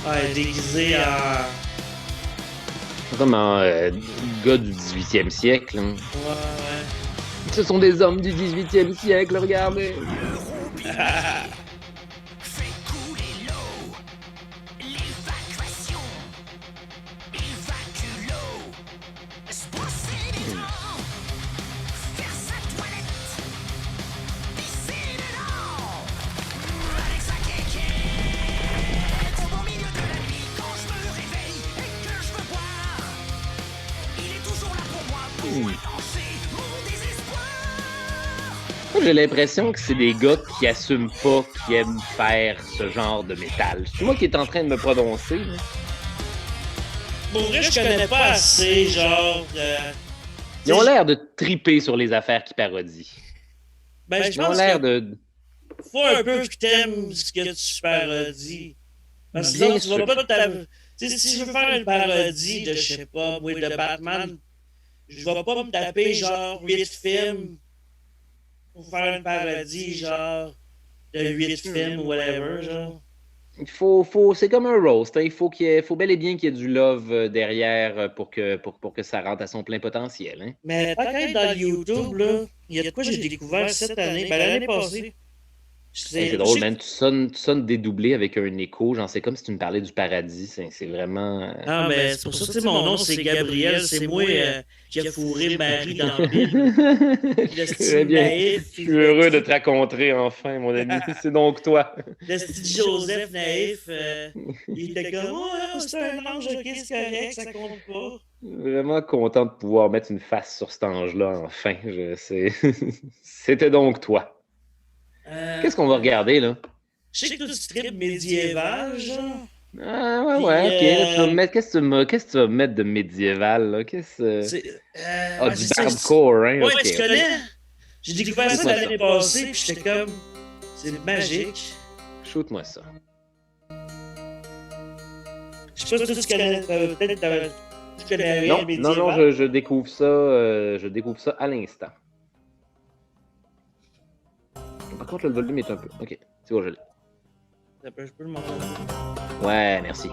Ouais, déguisé en... Vraiment, gars du 18e siècle. Hein. Ouais. Ce sont des hommes du 18e siècle, regardez. J'ai l'impression que c'est des gars qui assument pas, qui aiment faire ce genre de métal. C'est moi qui est en train de me prononcer. Là. Pour vrai, je connais pas assez, genre... Ils ont l'air de triper sur les affaires qu'ils parodient. Ben, je Ils ont pense l'air que de... faut un peu que t'aimes ce que tu parodies. Parce que sinon, tu vas pas te... Si je veux faire une parodie de, je sais pas, moi, de Batman, je vais pas me taper, genre, 8 films pour faire une parodie, genre, de 8 films ou whatever, genre. C'est comme un roast. Hein. Il faut bel et bien qu'il y ait du love derrière pour que ça rentre à son plein potentiel. Hein. Mais tant qu'à être dans YouTube, là, il y a de quoi j'ai découvert cette année, ben l'année passée. C'est drôle, man. Tu sonnes dédoublé avec un écho. J'en sais comme si tu me parlais du paradis. C'est vraiment... Ah, mais c'est pour ça que mon nom, c'est Gabriel. C'est moi qui a fourré Marie dans la Bible. Le style naïf. Je suis heureux de te raconter enfin, mon ami. C'est donc toi. Le style Joseph naïf. Il était comme, oh, c'est un ange, ok, c'est correct, ça compte pas. Vraiment content de pouvoir mettre une face sur cet ange-là, enfin. C'était donc toi. Qu'est-ce qu'on va regarder, là? Je sais que tu tripes médiéval, genre. Ah, ouais, Puis, ouais, ok. Là, tu vas me mettre, qu'est-ce que tu vas me mettre de médiéval, là? Ah, ouais, du c'est ça. bardcore, hein? Ouais, Ok, tu ok. connais? J'ai découvert ça Shoot-moi l'année passée, puis j'étais comme, c'est magique. Shoot-moi ça. Je sais pas si tu connais, peut-être tu connais rien Non, de non, non, médiéval. je découvre ça à l'instant. Par contre, le volume est un peu. Ok, c'est bon, je l'ai. Je peux le montrer. Ouais, merci.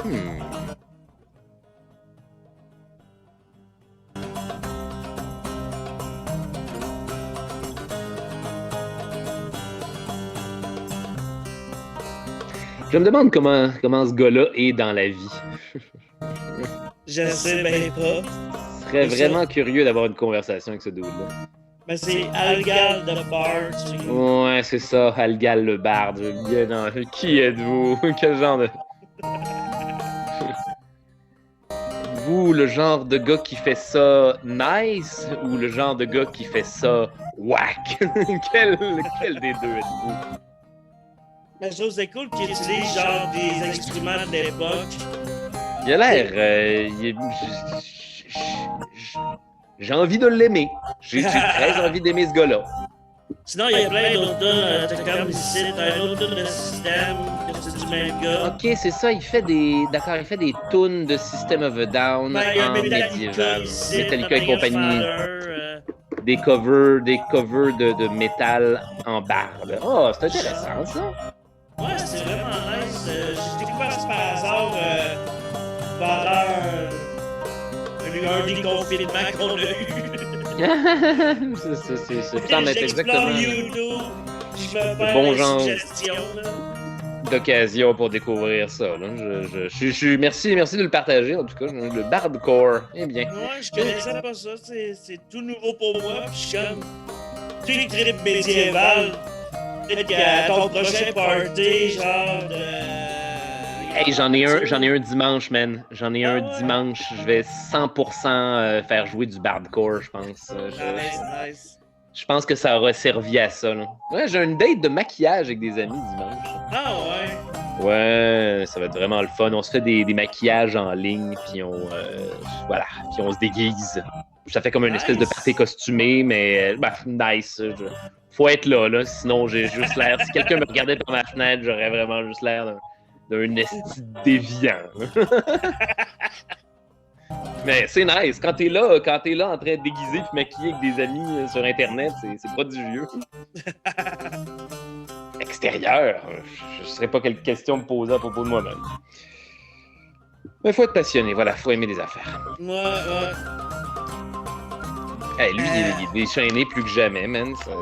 Hmm. Je me demande comment ce gars-là est dans la vie. Je sais bien pas. Je serais C'est ça. vraiment curieux d'avoir une conversation avec ce dude-là. Mais c'est Algal de Bard. Ouais, c'est ça, Algal le barde. Bien, non. Qui êtes-vous? Quel genre de. Vous, le genre de gars qui fait ça nice ou le genre de gars qui fait ça whack? quel des deux êtes-vous? Mais je trouve que c'est cool qu'ils utilisent genre des instruments de l'époque. Il a l'air. J'ai envie de l'aimer. J'ai très envie d'aimer ce gars-là. Sinon, il y a plein d'autres tunes. T'as comme ici, t'as un autre tune de système, que c'est du même gars. Ok, c'est ça, il fait des tunes de System of a Down Ben, il y a en Metallica médiéval. ici, Metallica et Metallica compagnie. Father, Des covers de métal en barde. Oh, c'est intéressant ça. ouais, c'est vraiment nice. J'ai découvert ça par hasard pendant un déconfinement qu'on a eu. Ça semble être J'explore exactement YouTube, je me le perds bon des genre suggestions. Là. d'occasion pour découvrir ça. Là. Merci de le partager en tout cas. Le bardcore. Eh bien. Ouais, je connaissais pas ça, c'est tout nouveau pour moi. Puis je suis comme, tu sais, trip médiéval. Peut-être qu'à ton prochain party, genre de. Hey, j'en ai un dimanche, man. J'en ai un ouais? dimanche. Je vais 100% faire jouer du bardcore, je pense. Nice. Je pense que ça aura servi à ça. Là. Ouais, j'ai une date de maquillage avec des amis dimanche. Ah ouais. Ouais, ça va être vraiment le fun. On se fait des maquillages en ligne, puis voilà, puis on se déguise. Ça fait comme une espèce de party costumé, mais nice. Faut être là, sinon j'ai juste l'air. Si quelqu'un me regardait par ma fenêtre, j'aurais vraiment juste l'air d'un esti déviant. Mais c'est nice. Quand t'es là en train de déguiser et maquiller avec des amis sur Internet, c'est prodigieux. Extérieur, je ne saurais pas quelle question me poser à propos de moi-même. Mais faut être passionné, voilà, faut aimer des affaires. Ouais. Hey, lui, il est déchaîné plus que jamais, man. Ça...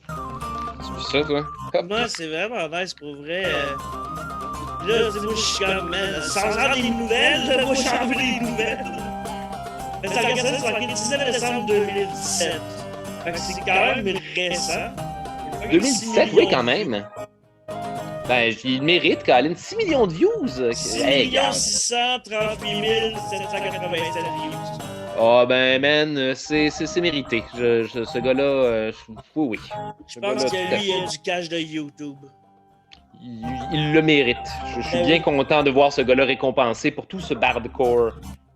Tu vis ça, toi? Moi, c'est vraiment nice pour vrai. Là, moi, je suis comme, man, sans avoir des nouvelles, là, moi, j'en veux des nouvelles. Mais ça regarde ça, c'est marqué 19 décembre 2017. Fait que c'est quand même récent. 2017, oui, quand même. Ben, il mérite, Colin. 6 millions de views. 6 638 787 views. Ah, ben, man, c'est mérité. Ce gars-là, oui. Je pense que lui, il a du cash de YouTube. Il le mérite. Je suis bien content de voir ce gars-là récompensé pour tout ce bardcore.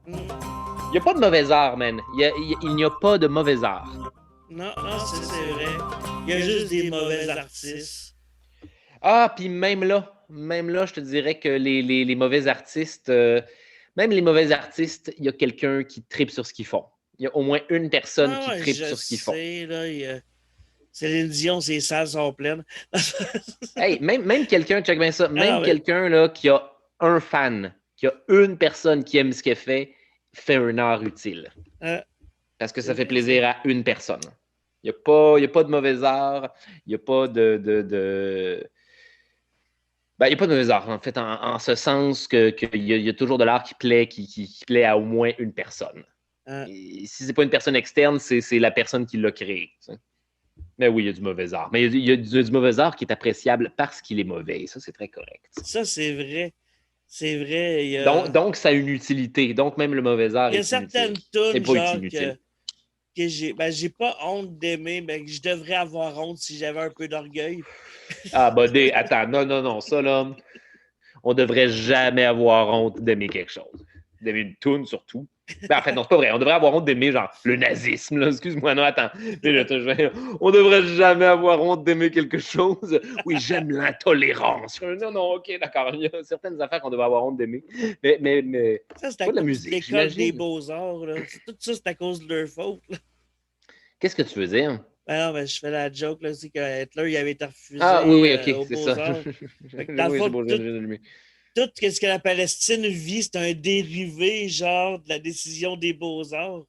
Il n'y a pas de mauvais art, man. Il n'y a pas de mauvais art. Non, c'est vrai. Il y a juste des mauvais artistes. Ah, puis même là, je te dirais que les mauvais artistes, même les mauvais artistes, il y a quelqu'un qui tripe sur ce qu'ils font. Il y a au moins une personne qui tripe sur ce qu'ils font. Là, Céline Dion, ses salles sont pleines. Hey, même quelqu'un, check bien ça, quelqu'un là, qui a un fan, qui a une personne qui aime ce qu'elle fait un art utile. Parce que ça fait plaisir à une personne. Il n'y a pas de mauvais art, il n'y a pas de... Ben, il n'y a pas de mauvais art, en fait, en ce sens qu'il y a toujours de l'art qui plaît à au moins une personne. Et si c'est pas une personne externe, c'est la personne qui l'a créé. T'sais. Mais oui, il y a du mauvais art. Mais il y a du mauvais art qui est appréciable parce qu'il est mauvais. Ça, c'est très correct. Ça, c'est vrai. C'est vrai. Donc, ça a une utilité. Donc, même le mauvais art il y a certaines tunes, genre que j'ai pas honte d'aimer, mais que je devrais avoir honte si j'avais un peu d'orgueil. Ah, attends, non, ça, là, on devrait jamais avoir honte d'aimer quelque chose. D'aimer une toune, surtout. Ben, en fait, non, c'est pas vrai. On devrait avoir honte d'aimer, genre, le nazisme, là. Excuse-moi, non, attends. On devrait jamais avoir honte d'aimer quelque chose. Oui, j'aime l'intolérance. Non, OK, d'accord. Il y a certaines affaires qu'on devrait avoir honte d'aimer. Mais Ça, c'est à pas de la cause de musique, l'école des j'imagine. beaux-arts. Là. Tout ça, c'est à cause de leur faute. Là. Qu'est-ce que tu veux dire? Ben non, ben, je fais la joke là, aussi que Hitler il avait été Ah, oui, refusé oui, OK, aux c'est ça. beaux-arts. Fait que dans le Oui, c'est fond, beau, tout, j'ai allumé. tout ce que la Palestine vit, c'est un dérivé, genre, de la décision des beaux-arts.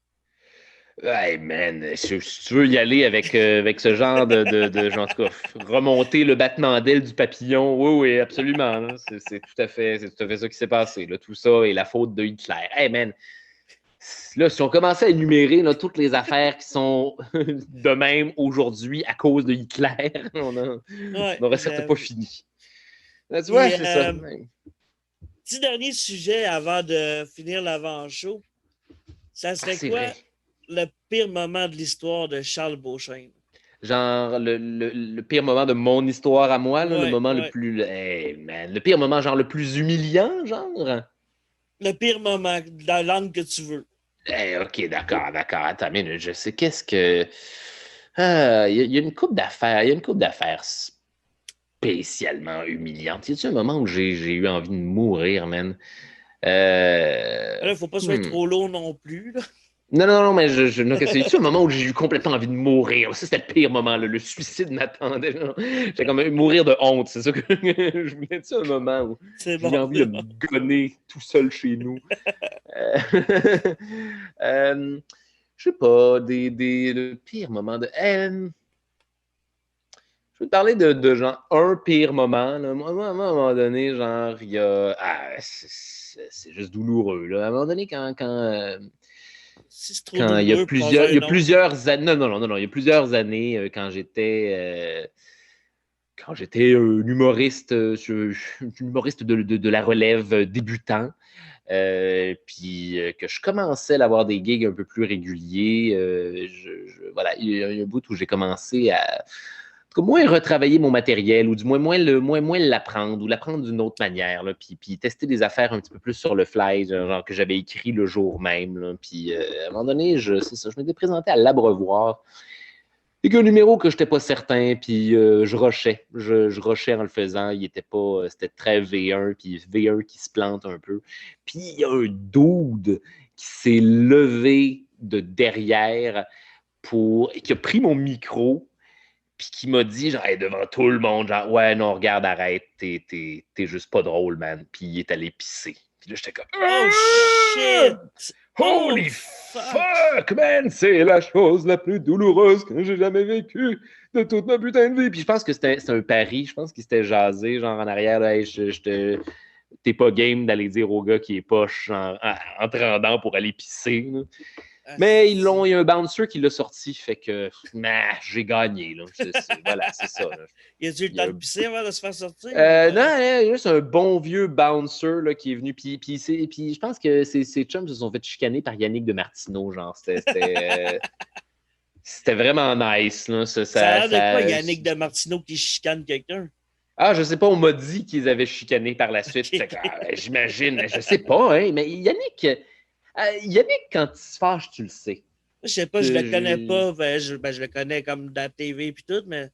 Hey man, si tu veux y aller avec ce genre genre, en tout cas, remonter le battement d'aile du papillon, oui, absolument. Là. C'est tout à fait ça qui s'est passé. Là. Tout ça est la faute de Hitler. Hey man, là, si on commençait à énumérer là, toutes les affaires qui sont de même aujourd'hui à cause de Hitler, on Ouais, n'aurait certes pas j'avoue. fini. Là, tu vois, Puis, c'est ça. petit dernier sujet avant de finir l'avant-show. Ça Ah, serait c'est quoi vrai. le pire moment de l'histoire de Charles Beauchesne? Genre, le pire moment de mon histoire à moi, là, le Ouais, moment le ouais. plus. Hey, man, le pire moment, genre, le plus humiliant, genre. Le pire moment, dans l'angle que tu veux. Hey, OK, d'accord. Attends, mais je sais qu'est-ce que. Il y a une couple d'affaires. Il y a une couple d'affaires spécialement humiliantes. Y a-tu un moment où j'ai eu envie de mourir, man? Là, il ne faut pas se faire Hmm. trop lourd non plus. Là. Non, mais non, c'est-tu un moment où j'ai eu complètement envie de mourir? Ça, c'était le pire moment, là. Le suicide m'attendait. J'ai comme mourir de honte, c'est ça que je voulais-tu un moment où C'est j'ai eu bon, envie de c'est me bon. gonner tout seul chez nous. Euh, euh, je sais pas, le pire moment de. Je vais te parler de genre un pire moment. Là. Moi, à un moment donné, genre, il y a. C'est juste douloureux. Là. À un moment donné, Si c'est trop quand douloureux, prends il y un a autre. plusieurs années, non, il y a plusieurs années, quand j'étais un humoriste, humoriste de la relève débutant, puis que je commençais à avoir des gigs un peu plus réguliers, voilà, il y a un bout où j'ai commencé à en tout cas, moins retravailler mon matériel, ou du moins l'apprendre, ou l'apprendre d'une autre manière, là, puis tester des affaires un petit peu plus sur le fly, genre que j'avais écrit le jour même. Là, puis à un moment donné, c'est ça, je m'étais présenté à l'Abreuvoir. Et qu'un numéro que je n'étais pas certain, puis je rushais. Je rushais en le faisant. Il était pas. C'était très V1, puis V1 qui se plante un peu. Puis il y a un dude qui s'est levé de derrière qui a pris mon micro puis qui m'a dit, genre, hey, devant tout le monde, genre, ouais, non, regarde, arrête, t'es juste pas drôle, man. Puis il est allé pisser. Puis là, j'étais comme, Oh shit! Oh holy fuck! fuck, man, c'est la chose la plus douloureuse que j'ai jamais vécue de toute ma putain de vie. Puis je pense que c'était un pari, je pense qu'il s'était jasé, genre, en arrière, là, hey, t'es pas game d'aller dire au gars qui est poche en te rendant pour aller pisser. Là. Mais il y a un bouncer qui l'a sorti, fait que j'ai gagné. Là. Voilà, c'est ça. Là. Il a-tu eu le temps de pisser avant de se faire sortir? Non, il y a juste un bon vieux bouncer là, qui est venu. Puis je pense que ces chums se sont fait chicaner par Yannick de Martineau. Genre, c'était vraiment nice. Là. Ça a l'air de quoi, Yannick de Martineau qui chicane quelqu'un? Ah, je sais pas, on m'a dit qu'ils avaient chicané par la suite. Okay. J'imagine, je sais pas, hein, mais Yannick, quand il se fâche, tu le sais. Je sais pas, je le connais pas. Je le connais comme dans la TV et tout, mais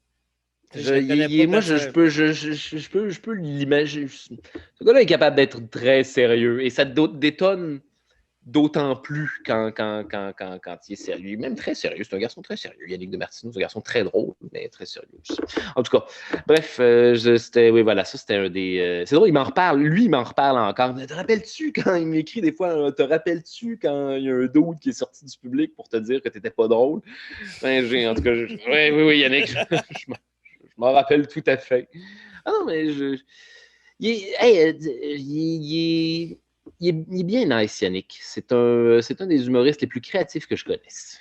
je le connais pas Moi, personnellement. je peux l'imaginer. Ce gars-là est capable d'être très sérieux et ça détonne d'autant plus quand il est sérieux. Même très sérieux. C'est un garçon très sérieux. Yannick de Martineau, c'est un garçon très drôle, mais très sérieux aussi. En tout cas, bref, oui, voilà, ça c'était un des. C'est drôle, il m'en reparle. Lui, il m'en reparle encore. Te rappelles-tu quand il m'écrit des fois, te rappelles-tu quand il y a un dude qui est sorti du public pour te dire que t'étais pas drôle? Ben, en tout cas, oui, Yannick, je m'en rappelle tout à fait. Ah non, mais il est bien nice, Yannick. C'est un des humoristes les plus créatifs que je connaisse.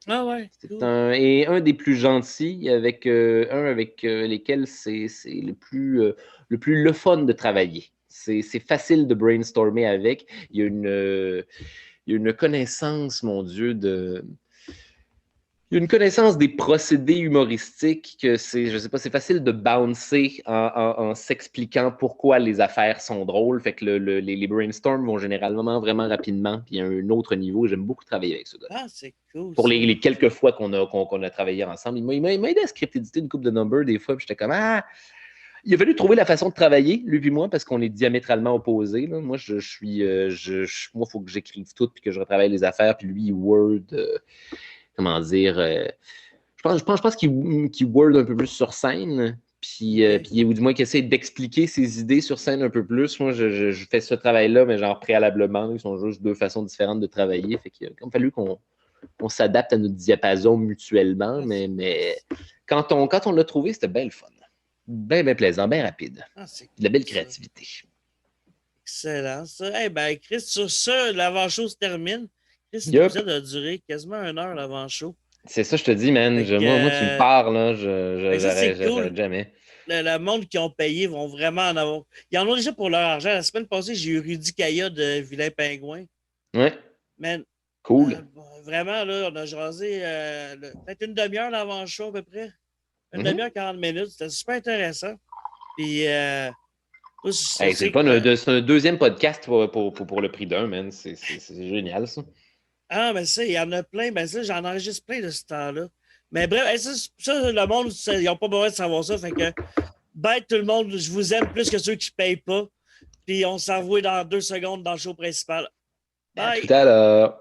Ah ouais, C'est cool. un des plus gentils, avec lesquels c'est le plus le fun de travailler. C'est facile de brainstormer avec. Il y a une connaissance, mon Dieu, Il y a une connaissance des procédés humoristiques que je sais pas, c'est facile de bouncer en s'expliquant pourquoi les affaires sont drôles. Fait que les brainstorms vont généralement vraiment rapidement. Puis il y a un autre niveau. J'aime beaucoup travailler avec ce gars. Ah, c'est cool. Pour les quelques fois qu'on a travaillé ensemble, il m'a aidé à script éditer une couple de numbers des fois. Puis j'étais comme il a fallu trouver la façon de travailler, lui et moi, parce qu'on est diamétralement opposés. Là. Moi, moi, il faut que j'écrive tout puis que je retravaille les affaires. Puis lui, Word. Comment dire, je pense qu'il word un peu plus sur scène, ou du moins qu'il essaie d'expliquer ses idées sur scène un peu plus. Moi, je fais ce travail-là, mais genre préalablement, ils sont juste deux façons différentes de travailler. Fait qu'il a fallu qu'on s'adapte à notre diapason mutuellement, mais quand on l'a trouvé, c'était bien le fun. Bien, bien plaisant, bien rapide. De la belle créativité. Excellent, ça. Ben, Chris, sur ça, l'avant-show se termine. L'épisode a duré quasiment 1 heure l'avant-show. C'est ça, je te dis, man. Moi, tu me parles, là, j'arrête jamais. Le monde qui ont payé vont vraiment en avoir. Ils en ont déjà pour leur argent. La semaine passée, j'ai eu Rudy Kaya de Vilain Pingouin. Ouais. Man, cool. Vraiment, là, on a jasé peut-être une demi-heure l'avant-show à peu près. Une demi-heure, 40 minutes. C'était super intéressant. Puis, c'est un deuxième podcast pour le prix d'un, man. C'est génial, ça. Ah, ben ça, il y en a plein. Ben ça, j'en enregistre plein de ce temps-là. Mais bref, ça le monde, ils n'ont pas besoin de savoir ça. Fait que, bête tout le monde, je vous aime plus que ceux qui ne payent pas. Puis on s'envoie dans 2 secondes dans le show principal. Bye! À tout à l'heure.